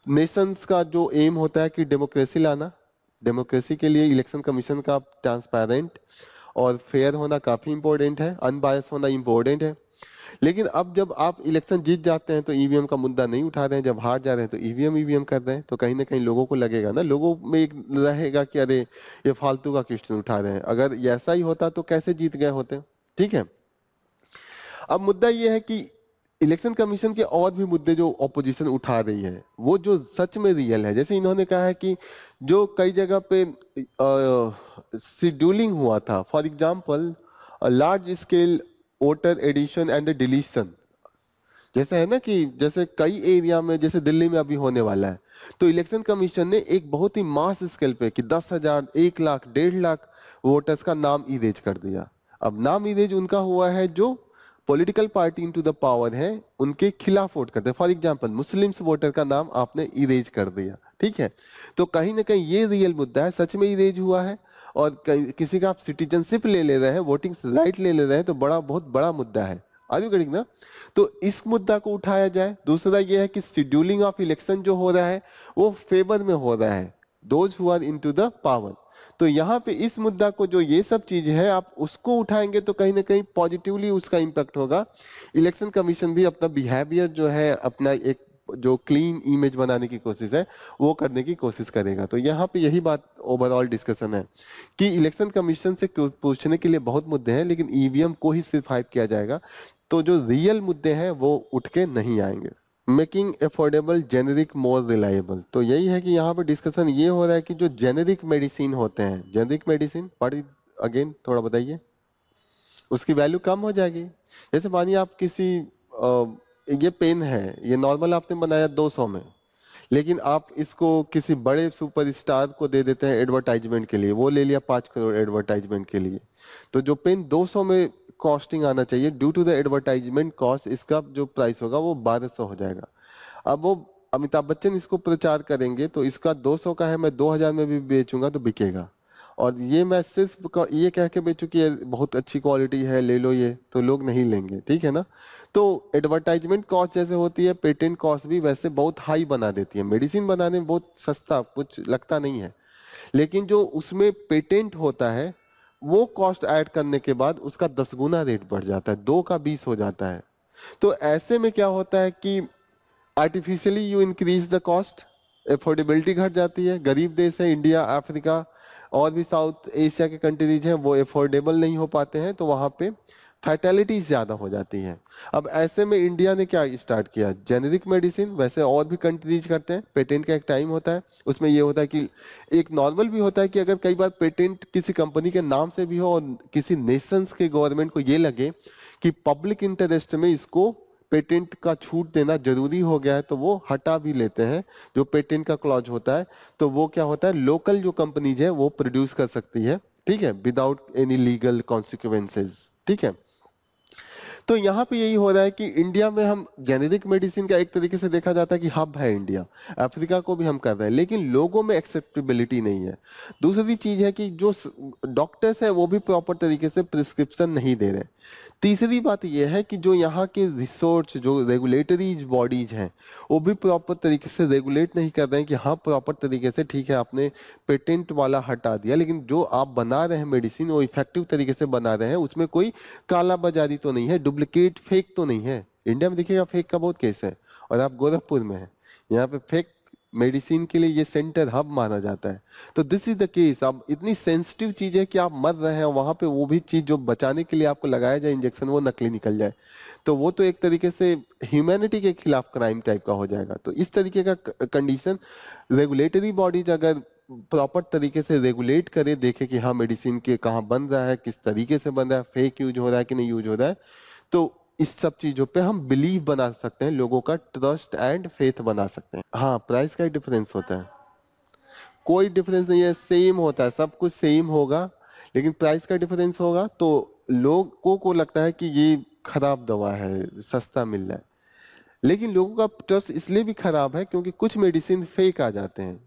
नेशंस का जो एम होता है कि डेमोक्रेसी लाना, डेमोक्रेसी के लिए इलेक्शन कमीशन का ट्रांसपेरेंट और फेयर होना काफी इंपॉर्टेंट है, अनबायस होना इंपॉर्टेंट है। लेकिन अब जब आप इलेक्शन जीत जाते हैं तो ईवीएम का मुद्दा नहीं उठा रहे हैं, जब हार जा रहे हैं तो ईवीएम कर रहे हैं, तो कहीं ना कहीं लोगों को लगेगा ना, लोगों में एक रहेगा कि अरे ये फालतू का क्वेश्चन उठा रहे हैं, अगर ऐसा ही होता तो कैसे जीत गए होते। ठीक है, अब मुद्दा ये है कि इलेक्शन कमीशन के और भी मुद्दे जो ऑपोजिशन उठा रही है वो जो सच में रियल है, जैसे इन्होंने कहा है कि जो कई जगह पे शेड्यूलिंग हुआ था, for example large scale voter addition and deletion, जैसे है ना कि जैसे कई एरिया में, जैसे दिल्ली में अभी होने वाला है, तो इलेक्शन कमीशन ने एक बहुत ही मास स्केल पे कि 10,000, 1 लाख, 1.5 लाख वोटर्स का नाम इरेज कर दिया। अब नाम इरेज उनका हुआ है जो political party into the power है उनके खिलाफ वोट करते हैं। फॉर एग्जांपल मुस्लिम्स वोटर का नाम आपने इरेज कर दिया। ठीक है, तो कहीं ना कहीं ये रियल मुद्दा है, सच में इरेज हुआ है, और किसी का आप सिटीजनशिप ले रहे हैं, वोटिंग राइट ले रहे हैं, तो बहुत बड़ा मुद्दा है। आर यू गेटिंग ना? तो इस मुद्दा को उठाया जाए। दूसरा ये है कि शेड्यूलिंग ऑफ इलेक्शन जो हो रहा है वो फेवर में हो रहा है those who are into the power. तो यहाँ पे इस मुद्दा को, जो ये सब चीज है, आप उसको उठाएंगे तो कहीं ना कहीं पॉजिटिवली उसका इंपैक्ट होगा। इलेक्शन कमीशन भी अपना बिहेवियर जो है, अपना एक जो क्लीन इमेज बनाने की कोशिश है वो करने की कोशिश करेगा। तो यहाँ पे यही बात ओवरऑल डिस्कशन है कि इलेक्शन कमीशन से पूछने के लिए बहुत मुद्दे हैं, लेकिन ईवीएम को ही सिर्फ हाइप किया जाएगा, तो जो रियल मुद्दे हैं वो उठ के नहीं आएंगे। Making affordable generic more reliable, तो यही है कि यहाँ पे डिस्कशन ये हो रहा है कि जो जेनेरिक मेडिसिन होते हैं, जेनेरिक मेडिसिन पढ़ अगेन थोड़ा बताइए, उसकी वैल्यू कम हो जाएगी। जैसे मानिए आप किसी ये पेन है, ये नॉर्मल आपने बनाया 200 में, लेकिन आप इसको किसी बड़े सुपरस्टार को दे देते हैं एडवर्टाइजमेंट के लिए, वो ले लिया 5 करोड़ एडवर्टाइजमेंट के लिए, तो जो पेन 200 में कॉस्टिंग आना चाहिए, due to the advertisement cost इसका जो प्राइस होगा वो 1200 हो जाएगा। अब वो अमिताभ बच्चन इसको प्रचार करेंगे तो इसका 200 का है, मैं 2000 में भी बेचूंगा तो बिकेगा, और ये मैं सिर्फ ये कह के बेचूं कि ये बहुत अच्छी क्वालिटी है, ले लो ये, तो लोग नहीं लेंगे। ठीक है ना? तो एडवर्टाइजमेंट कॉस्ट जैसे होती है, पेटेंट कॉस्ट भी वैसे बहुत हाई बना देती है। मेडिसिन बनाने में बहुत सस्ता कुछ लगता नहीं है, लेकिन जो उसमें पेटेंट होता है वो कॉस्ट ऐड करने के बाद उसका 10 गुना रेट बढ़ जाता है, 2 का 20 हो जाता है। तो ऐसे में क्या होता है कि artificially you increase the cost, affordability घट जाती है। गरीब देश है इंडिया, अफ्रीका और भी साउथ एशिया के कंट्रीज हैं, वो एफोर्डेबल नहीं हो पाते हैं, तो वहां पे फैटेलिटीज ज्यादा हो जाती हैं। अब ऐसे में इंडिया ने क्या स्टार्ट किया, जेनेरिक मेडिसिन। वैसे और भी कंट्रीज करते हैं, पेटेंट का एक टाइम होता है, उसमें ये होता है कि एक नॉर्मल भी होता है कि अगर कई बार पेटेंट किसी कंपनी के नाम से भी हो और किसी नेशंस के गवर्नमेंट को ये लगे कि पब्लिक इंटरेस्ट में इसको पेटेंट का छूट देना जरूरी हो गया है, तो वो हटा भी लेते हैं जो पेटेंट का क्लॉज होता है। तो वो क्या होता है, लोकल जो कंपनीज है वो प्रोड्यूस कर सकती है, ठीक है, विदाउट एनी लीगल कॉन्सिक्वेंसेज। ठीक है, तो यहाँ पे यही हो रहा है कि इंडिया में हम जेनेरिक मेडिसिन का एक तरीके से देखा जाता है कि हब है इंडिया, अफ्रीका को भी हम कर रहे हैं, लेकिन लोगों में एक्सेप्टेबिलिटी नहीं है। दूसरी चीज है कि जो डॉक्टर्स है वो भी प्रॉपर तरीके से प्रिस्क्रिप्शन नहीं दे रहे। तीसरी बात यह है कि जो यहाँ के रिसोर्स, जो रेगुलेटरी बॉडीज हैं, वो भी प्रॉपर तरीके से रेगुलेट नहीं कर रहे हैं कि हाँ प्रॉपर तरीके से ठीक है आपने पेटेंट वाला हटा दिया, लेकिन जो आप बना रहे हैं मेडिसिन वो इफेक्टिव तरीके से बना रहे हैं, उसमें कोई काला बाजारी तो नहीं है, डुप्लीकेट फेक तो नहीं है। इंडिया में देखिएगा फेक का बहुत केस है, और आप गोरखपुर में है, यहाँ पे फेक मेडिसिन के लिए ये सेंटर हब माना जाता है। तो दिस इज द केस। अब इतनी सेंसिटिव चीज है कि आप मर रहे हैं, वहां पे वो भी चीज जो बचाने के लिए आपको लगाया जाए इंजेक्शन, वो नकली निकल जाए, तो वो तो एक तरीके से ह्यूमैनिटी के खिलाफ क्राइम टाइप का हो जाएगा। तो इस तरीके का कंडीशन, रेगुलेटरी बॉडीज अगर प्रॉपर तरीके से रेगुलेट करे, देखे कि हाँ मेडिसिन के कहाँ बन रहा है, किस तरीके से बन रहा है, फेक यूज हो रहा है कि नहीं यूज हो रहा है, तो इस सब चीजों पे हम बिलीव बना सकते हैं, लोगों का ट्रस्ट एंड फेथ बना सकते हैं। हाँ, प्राइस का ही डिफरेंस होता है, कोई डिफरेंस नहीं है, सेम होता है, सब कुछ सेम होगा, लेकिन प्राइस का डिफरेंस होगा तो लोगों को लगता है कि ये खराब दवा है, सस्ता मिल रहा है। लेकिन लोगों का ट्रस्ट इसलिए भी खराब है क्योंकि कुछ मेडिसिन फेक आ जाते हैं।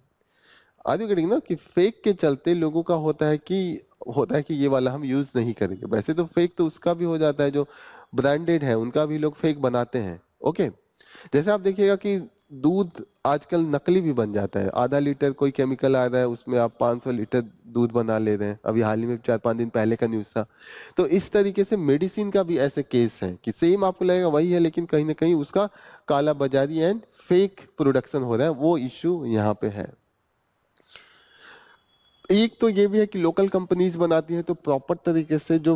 आर यू गेटिंग ना, कि फेक के चलते लोगों का होता है कि ये वाला हम यूज नहीं करेंगे। वैसे तो फेक तो उसका भी हो जाता है, जो ब्रांडेड है उनका भी लोग फेक बनाते हैं। ओके, जैसे आप देखिएगा कि दूध आजकल नकली भी बन जाता है, आधा लीटर कोई केमिकल आ रहा है उसमें आप 500 लीटर दूध बना ले रहे हैं। अभी हाल ही में 4-5 दिन पहले का न्यूज था। तो इस तरीके से मेडिसिन का भी ऐसे केस है कि सेम आपको लगेगा वही है, लेकिन कहीं ना कहीं उसका काला बाजारी एंड फेक प्रोडक्शन हो रहा है, वो इश्यू यहाँ पे है। एक तो ये भी है कि लोकल कंपनीज बनाती हैं तो प्रॉपर तरीके से जो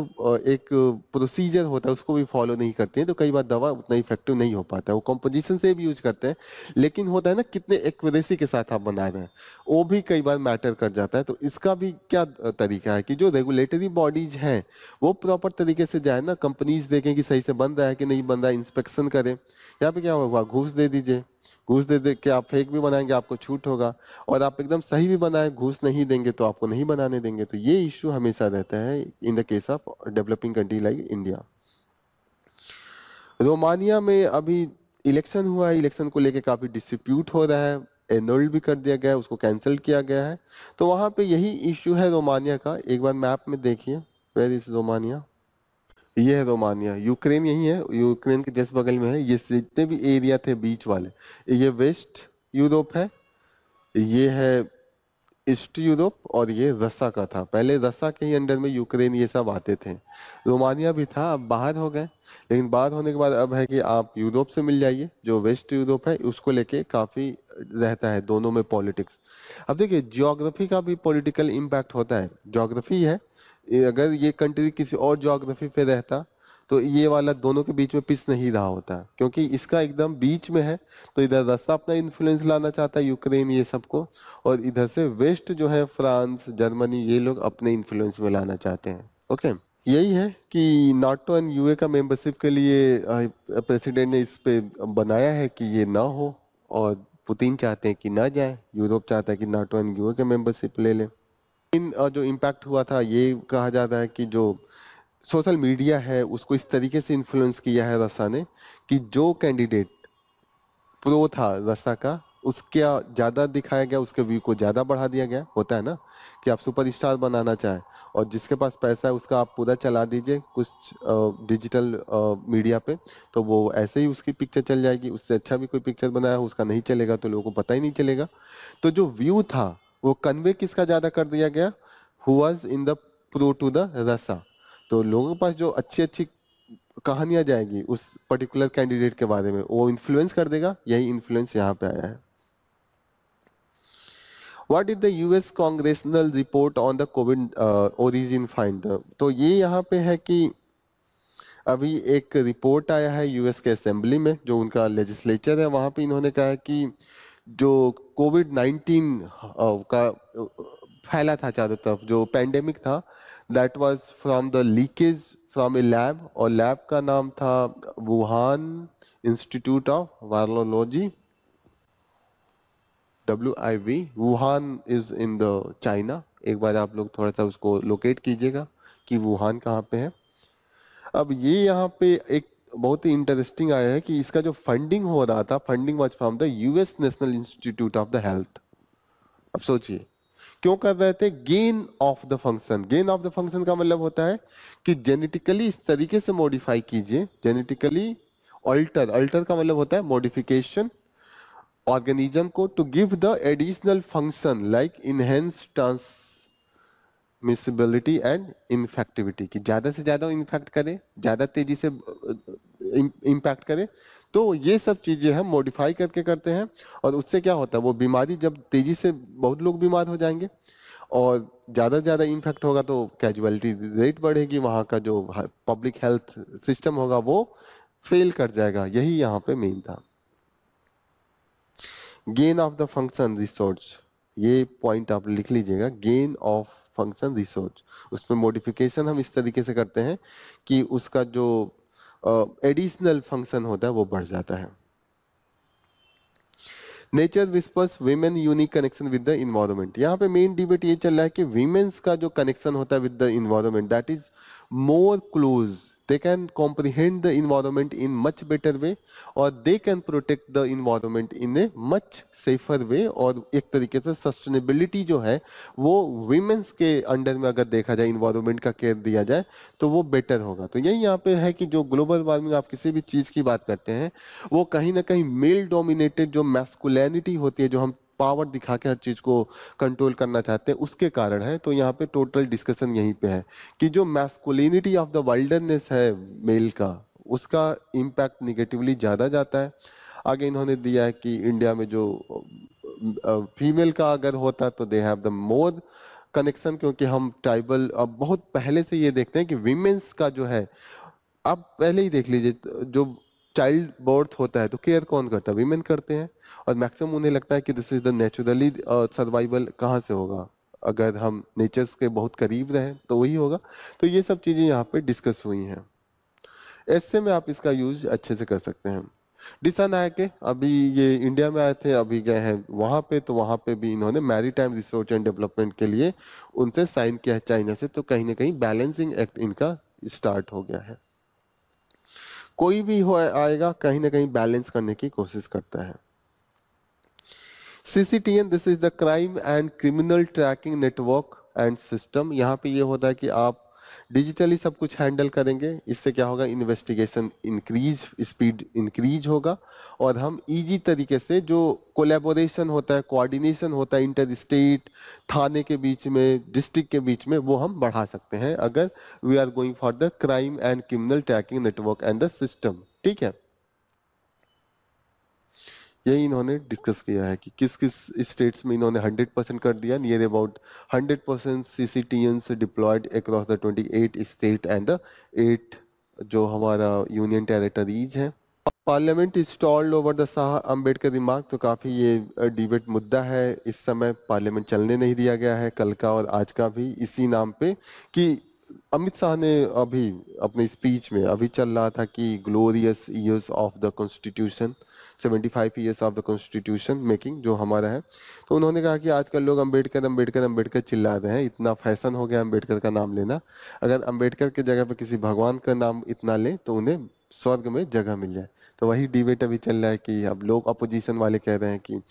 एक प्रोसीजर होता है उसको भी फॉलो नहीं करती हैं, तो कई बार दवा उतना इफेक्टिव नहीं हो पाता है। वो कंपोजिशन से भी यूज करते हैं, लेकिन होता है ना कितने एक्यूरेसी के साथ आप बना रहे हैं, वो भी कई बार मैटर कर जाता है। तो इसका भी क्या तरीका है कि जो रेगुलेटरी बॉडीज हैं वो प्रॉपर तरीके से जाए ना, कंपनीज देखें कि सही से बन रहा है कि नहीं बन रहा है, इंस्पेक्शन करें। यहाँ पे क्या होगा, घूस दे दीजिए, घूस दे दे के आप फेक भी बनाएंगे आपको छूट होगा, और आप एकदम सही भी बनाए घूस नहीं देंगे तो आपको नहीं बनाने देंगे। तो ये इश्यू हमेशा रहता है in the case of developing country like India. Romania में अभी इलेक्शन हुआ है, इलेक्शन को लेके काफी डिस्प्यूट हो रहा है, एनुअल भी कर दिया गया है, उसको कैंसिल किया गया है। तो वहां पे यही इश्यू है रोमानिया का। एक बार मैप में देखिए, वेयर इज रोमानिया। ये है रोमानिया, यूक्रेन यही है, यूक्रेन के जस्ट बगल में है। ये जितने भी एरिया थे बीच वाले, ये वेस्ट यूरोप है, ये है ईस्ट यूरोप, और ये रस्सा का था। पहले रस्सा के ही अंडर में यूक्रेन ये सब आते थे। रोमानिया भी था, अब बाहर हो गए, लेकिन बाहर होने के बाद अब है कि आप यूरोप से मिल जाइए। जो वेस्ट यूरोप है उसको लेके काफी रहता है दोनों में पॉलिटिक्स। अब देखिए ज्योग्राफी का भी पॉलिटिकल इम्पैक्ट होता है। ज्योग्राफी है, अगर ये कंट्री किसी और ज्योग्राफी पे रहता तो ये वाला दोनों के बीच में पिस नहीं रहा होता, क्योंकि इसका एकदम बीच में है। तो इधर रस्सा अपना इन्फ्लुएंस लाना चाहता है, यूक्रेन ये सबको, और इधर से वेस्ट जो है फ्रांस, जर्मनी, ये लोग अपने इन्फ्लुएंस में लाना चाहते हैं। ओके, यही है कि नाटो एंड यूए का मेंबरशिप के लिए प्रेसिडेंट ने इस पे बनाया है कि ये ना हो, और पुतिन चाहते हैं कि ना जाए, यूरोप चाहता है कि नाटो एंड यूए का मेंबरशिप ले ले। इन जो इम्पैक्ट हुआ था, ये कहा जाता है कि जो सोशल मीडिया है उसको इस तरीके से इन्फ्लुएंस किया है रसा ने, कि जो कैंडिडेट प्रो था रसा का, उसके ज्यादा दिखाया गया, उसके व्यू को ज्यादा बढ़ा दिया गया। होता है ना कि आप सुपरस्टार बनाना चाहें, और जिसके पास पैसा है उसका आप पूरा चला दीजिए कुछ डिजिटल मीडिया पे, तो वो ऐसे ही उसकी पिक्चर चल जाएगी। उससे अच्छा भी कोई पिक्चर बनाया हो उसका नहीं चलेगा, तो लोगों को पता ही नहीं चलेगा। तो जो व्यू था वो कन्वे किसका ज्यादा कर दिया गया, who was in the pro to the Russia. तो लोगों के पास जो अच्छी अच्छी कहानियां जाएगी उस पर्टिकुलर कैंडिडेट के बारे में, वो इन्फ्लुएंस कर देगा। यही इन्फ्लुएंस यहाँ पे आया है। What did the US congressional report on the Covid origin find. तो ये यहाँ पे है कि अभी एक रिपोर्ट आया है यूएस के असेंबली में, जो उनका लेजिस्लेचर है, वहां पे इन्होंने कहा है कि जो कोविड-19 का फैला था चारों तरफ, जो पेंडेमिक था, that was from the leakage from A lab, और लैब का नाम था Wuhan institute of virology, WIV। Wuhan is in the China. एक बार आप लोग थोड़ा सा उसको लोकेट कीजिएगा कि वुहान कहाँ पे है। अब ये यहाँ पे एक बहुत ही इंटरेस्टिंग आया है कि इसका जो फंडिंग हो रहा था, funding was from the US national institute of the health. अब सोचिए क्यों कर रहे थे? Gain of the function. Gain of the function का मतलब होता है कि जेनेटिकली इस तरीके से मॉडिफाई कीजिए, जेनेटिकली अल्टर, अल्टर का मतलब होता है मॉडिफिकेशन ऑर्गेनिज्म को, to give the additional function like enhance transmissibility and infectivity, कि ज्यादा से ज्यादा इन्फेक्ट करे, ज्यादा तेजी से इम्पैक्ट करे। तो ये सब चीजें हम मॉडिफाई करके करते हैं, और उससे क्या होता है, वो बीमारी जब तेजी से, बहुत लोग बीमार हो जाएंगे और ज्यादा से ज्यादा इन्फेक्ट होगा तो कैजुअलिटी रेट बढ़ेगी, वहां का जो पब्लिक हेल्थ सिस्टम होगा वो फेल कर जाएगा। यही यहाँ पे मेन था। Gain of the function resource, ये पॉइंट आप लिख लीजिएगा, गेन ऑफ फंक्शन रिसोर्स। उसमें मॉडिफिकेशन हम इस तरीके से करते हैं कि उसका जो एडिशनल फंक्शन होता है वो बढ़ जाता है। Nature whispers women unique connection with the environment. यहाँ पे मेन डिबेट ये चल रहा है कि विमेन्स का जो कनेक्शन होता है with the environment, that is more close, they can comprehend the environment in much better way, और they can protect the environment in a much safer way। और एक तरीके से सस्टेनेबिलिटी जो है वो women's के अंडर में अगर देखा जाए, environment का केयर दिया जाए तो वो बेटर होगा। तो यही यहाँ पे है कि जो ग्लोबल वार्मिंग, आप किसी भी चीज की बात करते हैं, वो कहीं ना कहीं मेल डोमिनेटेड जो मैस्कुलिनिटी होती है, जो हम पावर दिखा के हर चीज को कंट्रोल करना चाहते हैं, उसके कारण है। तो यहाँ पे टोटल डिस्कशन यहीं पे है कि जो मैस्कुलिनिटी ऑफ द वाइल्डनेस है मेल का, उसका इम्पैक्ट निगेटिवली ज्यादा जाता है। आगे इन्होंने दिया है कि इंडिया में जो फीमेल का अगर होता तो दे हैव द मोर कनेक्शन, क्योंकि हम ट्राइबल अब बहुत पहले से ये देखते हैं कि विमेन्स का जो है, आप पहले ही देख लीजिए, जो चाइल्ड बर्थ होता है तो केयर कौन करता है? विमेन करते हैं। और मैक्सिमम उन्हें लगता है कि this is the naturally survival कहाँ से होगा, अगर हम नेचर्स के बहुत करीब रहें तो वही होगा। तो ये सब चीजें यहाँ पे डिस्कस हुई हैं। ऐसे में आप इसका यूज अच्छे से कर सकते हैं। डिसा नायक के अभी ये इंडिया में आए थे, अभी गए हैं वहां पे, तो वहां पे भी इन्होंने मैरीटाइम रिसर्च एंड डेवलपमेंट के लिए उनसे साइन किया है चाइना से। तो कहीं ना कहीं बैलेंसिंग एक्ट इनका स्टार्ट हो गया है। कोई भी हो आएगा कहीं ना कहीं बैलेंस करने की कोशिश करता है। CCTN, this is the crime and criminal tracking network and system. यहाँ पे ये होता है कि आप डिजिटली सब कुछ हैंडल करेंगे, इससे क्या होगा, इन्वेस्टिगेशन इंक्रीज, स्पीड इंक्रीज होगा, और हम इजी तरीके से जो कोलैबोरेशन होता है, कोऑर्डिनेशन होता है इंटर स्टेट, थाने के बीच में, डिस्ट्रिक्ट के बीच में, वो हम बढ़ा सकते हैं अगर we are going for the crime and criminal tracking network and the system. ठीक है, यही इन्होंने डिस्कस किया है कि किस किस स्टेट्स में इन्होंने 100% कर दिया, near about 100% CCTNS deployed across the 28 state and the 8 जो हमारा यूनियन टेरिटरीज है। Parliament installed over the Shah Ambedkar remark, तो काफी ये डिबेट मुद्दा है इस समय। पार्लियामेंट चलने नहीं दिया गया है, कल का और आज का भी इसी नाम पे, कि अमित शाह ने अभी अपने स्पीच में अभी चल रहा था कि glorious years of the constitution, 75 years of the constitution making जो हमारा है। तो उन्होंने कहा कि आजकल लोग अम्बेडकर अम्बेडकर अम्बेडकर चिल्ला रहे हैं, इतना फैशन हो गया अम्बेडकर का नाम लेना। अगर अम्बेडकर के जगह पे किसी भगवान का नाम इतना ले तो उन्हें स्वर्ग में जगह मिल जाए। तो वही डिबेट अभी चल रहा है कि अब लोग अपोजिशन वाले कह रहे हैं कि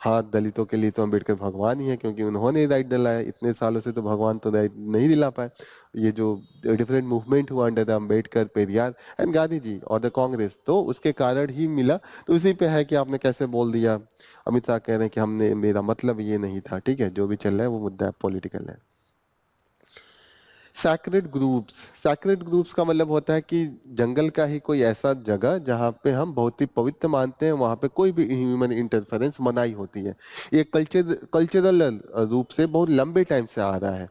हाँ, दलितों के लिए तो अम्बेडकर भगवान ही है, क्योंकि उन्होंने राइट दिलाया, इतने सालों से तो भगवान तो राइट नहीं दिला पाए। ये जो डिफरेंट मूवमेंट हुआ under the Ambedkar, Periyar and Gandhi ji और द कांग्रेस, तो उसके कारण ही मिला। तो उसी पे है कि आपने कैसे बोल दिया। अमित शाह कह रहे हैं कि हमने, मेरा मतलब ये नहीं था। ठीक है, जो भी चल रहा है वो मुद्दा पॉलिटिकल है। सैक्रेड ग्रुप्स, सैक्रेड ग्रुप्स का मतलब होता है कि जंगल का ही कोई ऐसा जगह जहाँ पे हम बहुत ही पवित्र मानते हैं, वहाँ पे कोई भी ह्यूमन इंटरफेरेंस मनाही होती है। ये कल्चरल रूप से बहुत लंबे टाइम से आ रहा है।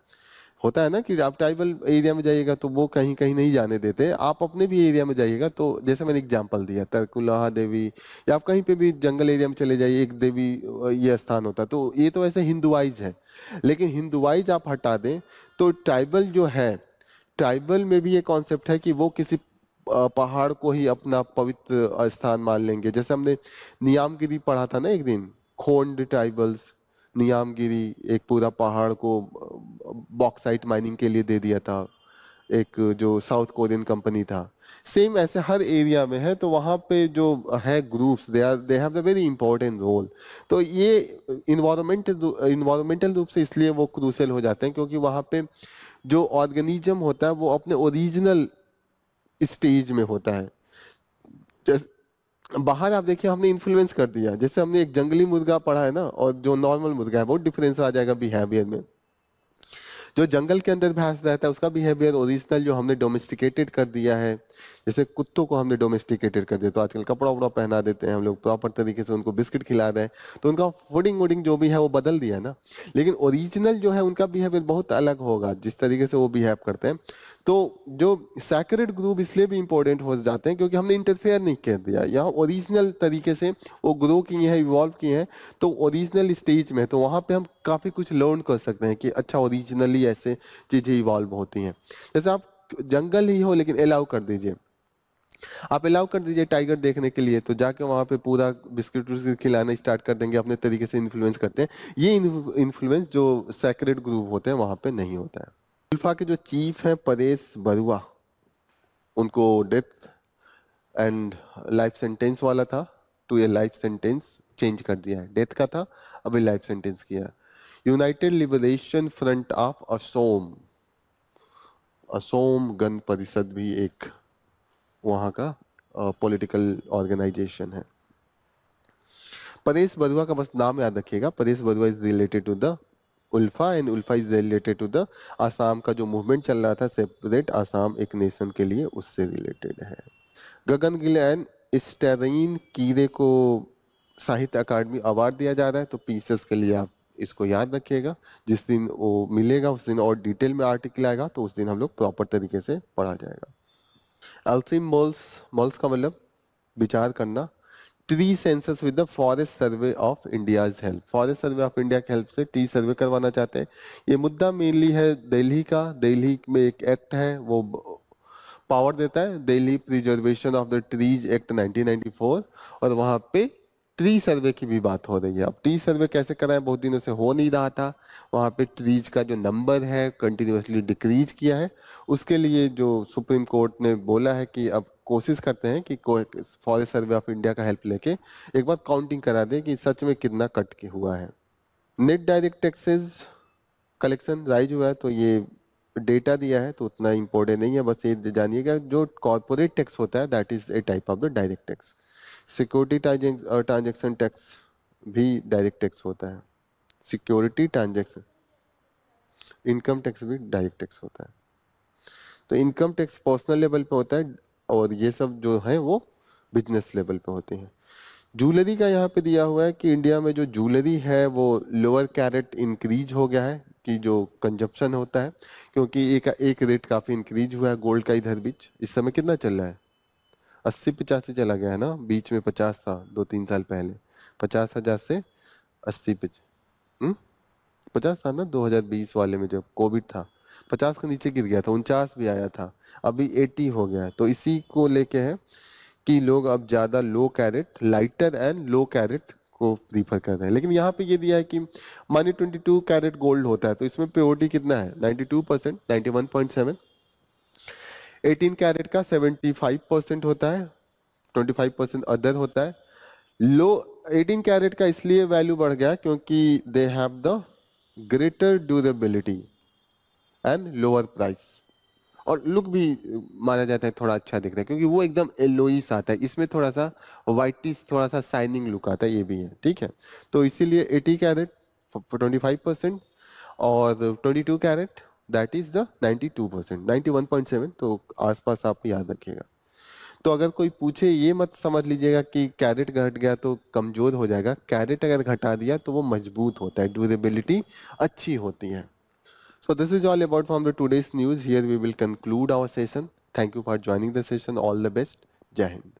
होता है ना कि आप ट्राइबल एरिया में जाइएगा तो वो कहीं कहीं नहीं जाने देते, आप अपने भी एरिया में जाइएगा तो, जैसे मैंने एग्जांपल दिया तरकुलहा देवी, या आप कहीं पे भी जंगल एरिया में चले जाइए, एक देवी ये स्थान होता है। तो ये तो ऐसे हिंदुआइज है, लेकिन हिंदुआइज आप हटा दें तो ट्राइबल जो है, ट्राइबल में भी ये कॉन्सेप्ट है कि वो किसी पहाड़ को ही अपना पवित्र स्थान मान लेंगे। जैसे हमने नियामगिरी पढ़ा था ना एक दिन, खोंड ट्राइबल्स, नियामगिरी एक पूरा पहाड़ को बॉक्साइट माइनिंग के लिए दे दिया था, एक जो साउथ कोरियन कंपनी था। सेम ऐसे हर एरिया में है, तो वहाँ पे जो है groups, they have the very important role. तो ये इन्वायरमेंटल रूप से इसलिए वो क्रूशियल हो जाते हैं, क्योंकि वहाँ पे जो ऑर्गेनिज्म होता है वो अपने ओरिजिनल स्टेज में होता है। बाहर आप देखिए हमने इन्फ्लुएंस कर दिया, जैसे हमने एक जंगली मुर्गा पढ़ा है ना, और जो नॉर्मल मुर्गा है, बहुत डिफरेंस आ जाएगा बिहेवियर में। जो जंगल के अंदर भैंस रहता है उसका बिहेवियर ओरिजिनल जो हमने डोमेस्टिकेटेड कर दिया है, जैसे कुत्तों को हमने डोमेस्टिकेटेड कर दिया, तो आजकल कपड़ा वपड़ा पहना देते हैं हम लोग, प्रॉपर तरीके से उनको बिस्किट खिला रहे हैं, तो उनका फूडिंग वूडिंग जो भी है वो बदल दिया ना। लेकिन ओरिजिनल जो है उनका बिहेवियर बहुत अलग होगा, जिस तरीके से वो बिहेव करते हैं। तो जो सैक्रेड ग्रुप इसलिए भी इंपॉर्टेंट हो जाते हैं क्योंकि हमने इंटरफेयर नहीं कर दिया, यहाँ ओरिजिनल तरीके से वो ग्रो किए हैं, इवॉल्व किए हैं, तो ओरिजिनल स्टेज में, तो वहाँ पे हम काफ़ी कुछ लर्न कर सकते हैं कि अच्छा ओरिजिनली ऐसे चीज़ें इवॉल्व होती हैं। जैसे आप जंगल ही हो लेकिन अलाउ कर दीजिए, आप अलाउ कर दीजिए टाइगर देखने के लिए, तो जाके वहाँ पे पूरा बिस्किट विस्किट खिलाना स्टार्ट कर देंगे, अपने तरीके से इन्फ्लुएंस करते हैं। ये इन्फ्लुएंस जो सैक्रेड ग्रुप होते हैं वहाँ पे नहीं होता है। उल्फा के जो चीफ हैं परेश बरुआ, उनको डेथ एंड लाइफ सेंटेंस वाला था, तो ये लाइफ सेंटेंस चेंज कर दिया है, डेथ का था अभी लाइफ सेंटेंस किया। United liberation front of Asom, Asom Gana Parishad भी एक वहाँ का पॉलिटिकल ऑर्गेनाइजेशन है। परेश बरुआ का बस नाम याद रखिएगा, Paresh Barua is related to the ULFA and ULFA is related to the Assam का जो मूवमेंट चल रहा था सेपरेट आसाम एक नेशन के लिए, उससे रिलेटेड है। गगन गिल एंड स्टेरीन कीरे को साहित्य अकादमी अवार्ड दिया जा रहा है, तो पीसेस के लिए आप इसको याद रखिएगा। जिस दिन वो मिलेगा उस दिन और डिटेल में आर्टिकल आएगा, तो उस दिन हम लोग प्रॉपर तरीके से पढ़ा जाएगा। अल्थिम मोल्स, मोल्स का मतलब विचार करना। Tree census with the Forest Survey of India's help, forest Survey of India की हेल्प से ट्री सर्वे करवाना चाहते हैं। ये मुद्दा मेनली है दिल्ली का, दिल्ली में एक एक्ट है वो पावर देता है, Delhi preservation of the trees act 1994, और वहां पे ट्री सर्वे की भी बात हो रही है। अब ट्री सर्वे कैसे कराएं, बहुत दिनों से हो नहीं रहा था, वहां पे ट्रीज का जो नंबर है कंटिन्यूसली डिक्रीज किया है, उसके लिए जो सुप्रीम कोर्ट ने बोला है कि अब कोशिश करते हैं कि फॉरेस्ट सर्वे ऑफ इंडिया का हेल्प लेके एक बार काउंटिंग करा दें कि सच में कितना कट के हुआ है। Net direct taxes collection rise हुआ है, तो ये डेटा दिया है तो उतना इम्पोर्टेंट नहीं है, बस ये जानिएगा जो कॉर्पोरेट टैक्स होता है that is a type of the direct tax. Security transaction tax भी डायरेक्ट टैक्स होता है। सिक्योरिटी ट्रांजेक्शन, इनकम टैक्स भी डायरेक्ट टैक्स होता है। तो इनकम टैक्स पर्सनल लेवल पे होता है और ये सब जो है वो बिजनेस लेवल पे होते हैं। जूलरी का यहाँ पे दिया हुआ है कि इंडिया में जो जूलरी है वो लोअर कैरेट इंक्रीज हो गया है, कि जो कंजप्शन होता है, क्योंकि एक रेट काफी इंक्रीज हुआ है गोल्ड का इधर बीच। इस समय कितना चल रहा है, 80-85 चला गया है ना, बीच में 50 था 2-3 साल पहले, 50,000 से 80 पे 50 था ना 2020 वाले में जब कोविड था, 50 के नीचे गिर गया था, 49 भी आया था, अभी 80 हो गया है। तो इसी को लेके है कि लोग अब ज्यादा low carat, lighter and low carat को प्रीफर कर रहे हैं। लेकिन यहाँ पे ये दिया है कि मानी 22 कैरेट गोल्ड होता है, तो इसमें प्योरिटी कितना है 92%, 91.7। 18 कैरेट का 75% होता है, 25% अदर होता है। लो 18 कैरेट का इसलिए वैल्यू बढ़ गया क्योंकि दे have the greater durability and lower price, और लुक भी माना जाता है थोड़ा अच्छा दिखता है क्योंकि वो एकदम येलोइश आता है, इसमें थोड़ा सा व्हाइटिश, थोड़ा सा शाइनिंग लुक आता है, ये भी है, ठीक है। तो इसीलिए 80 कैरेट 25%, और 22 कैरेट दैट इज द 92%, 91.7, तो आसपास आप याद रखिएगा। तो अगर कोई पूछे ये मत समझ लीजिएगा कि कैरेट घट गया तो कमजोर हो जाएगा, कैरेट अगर घटा दिया तो वो मजबूत होता है, ड्यूरेबिलिटी अच्छी होती है। So this is all about from the today's news. Here we will conclude our session. Thank you for joining the session. All the best. Jai Hind.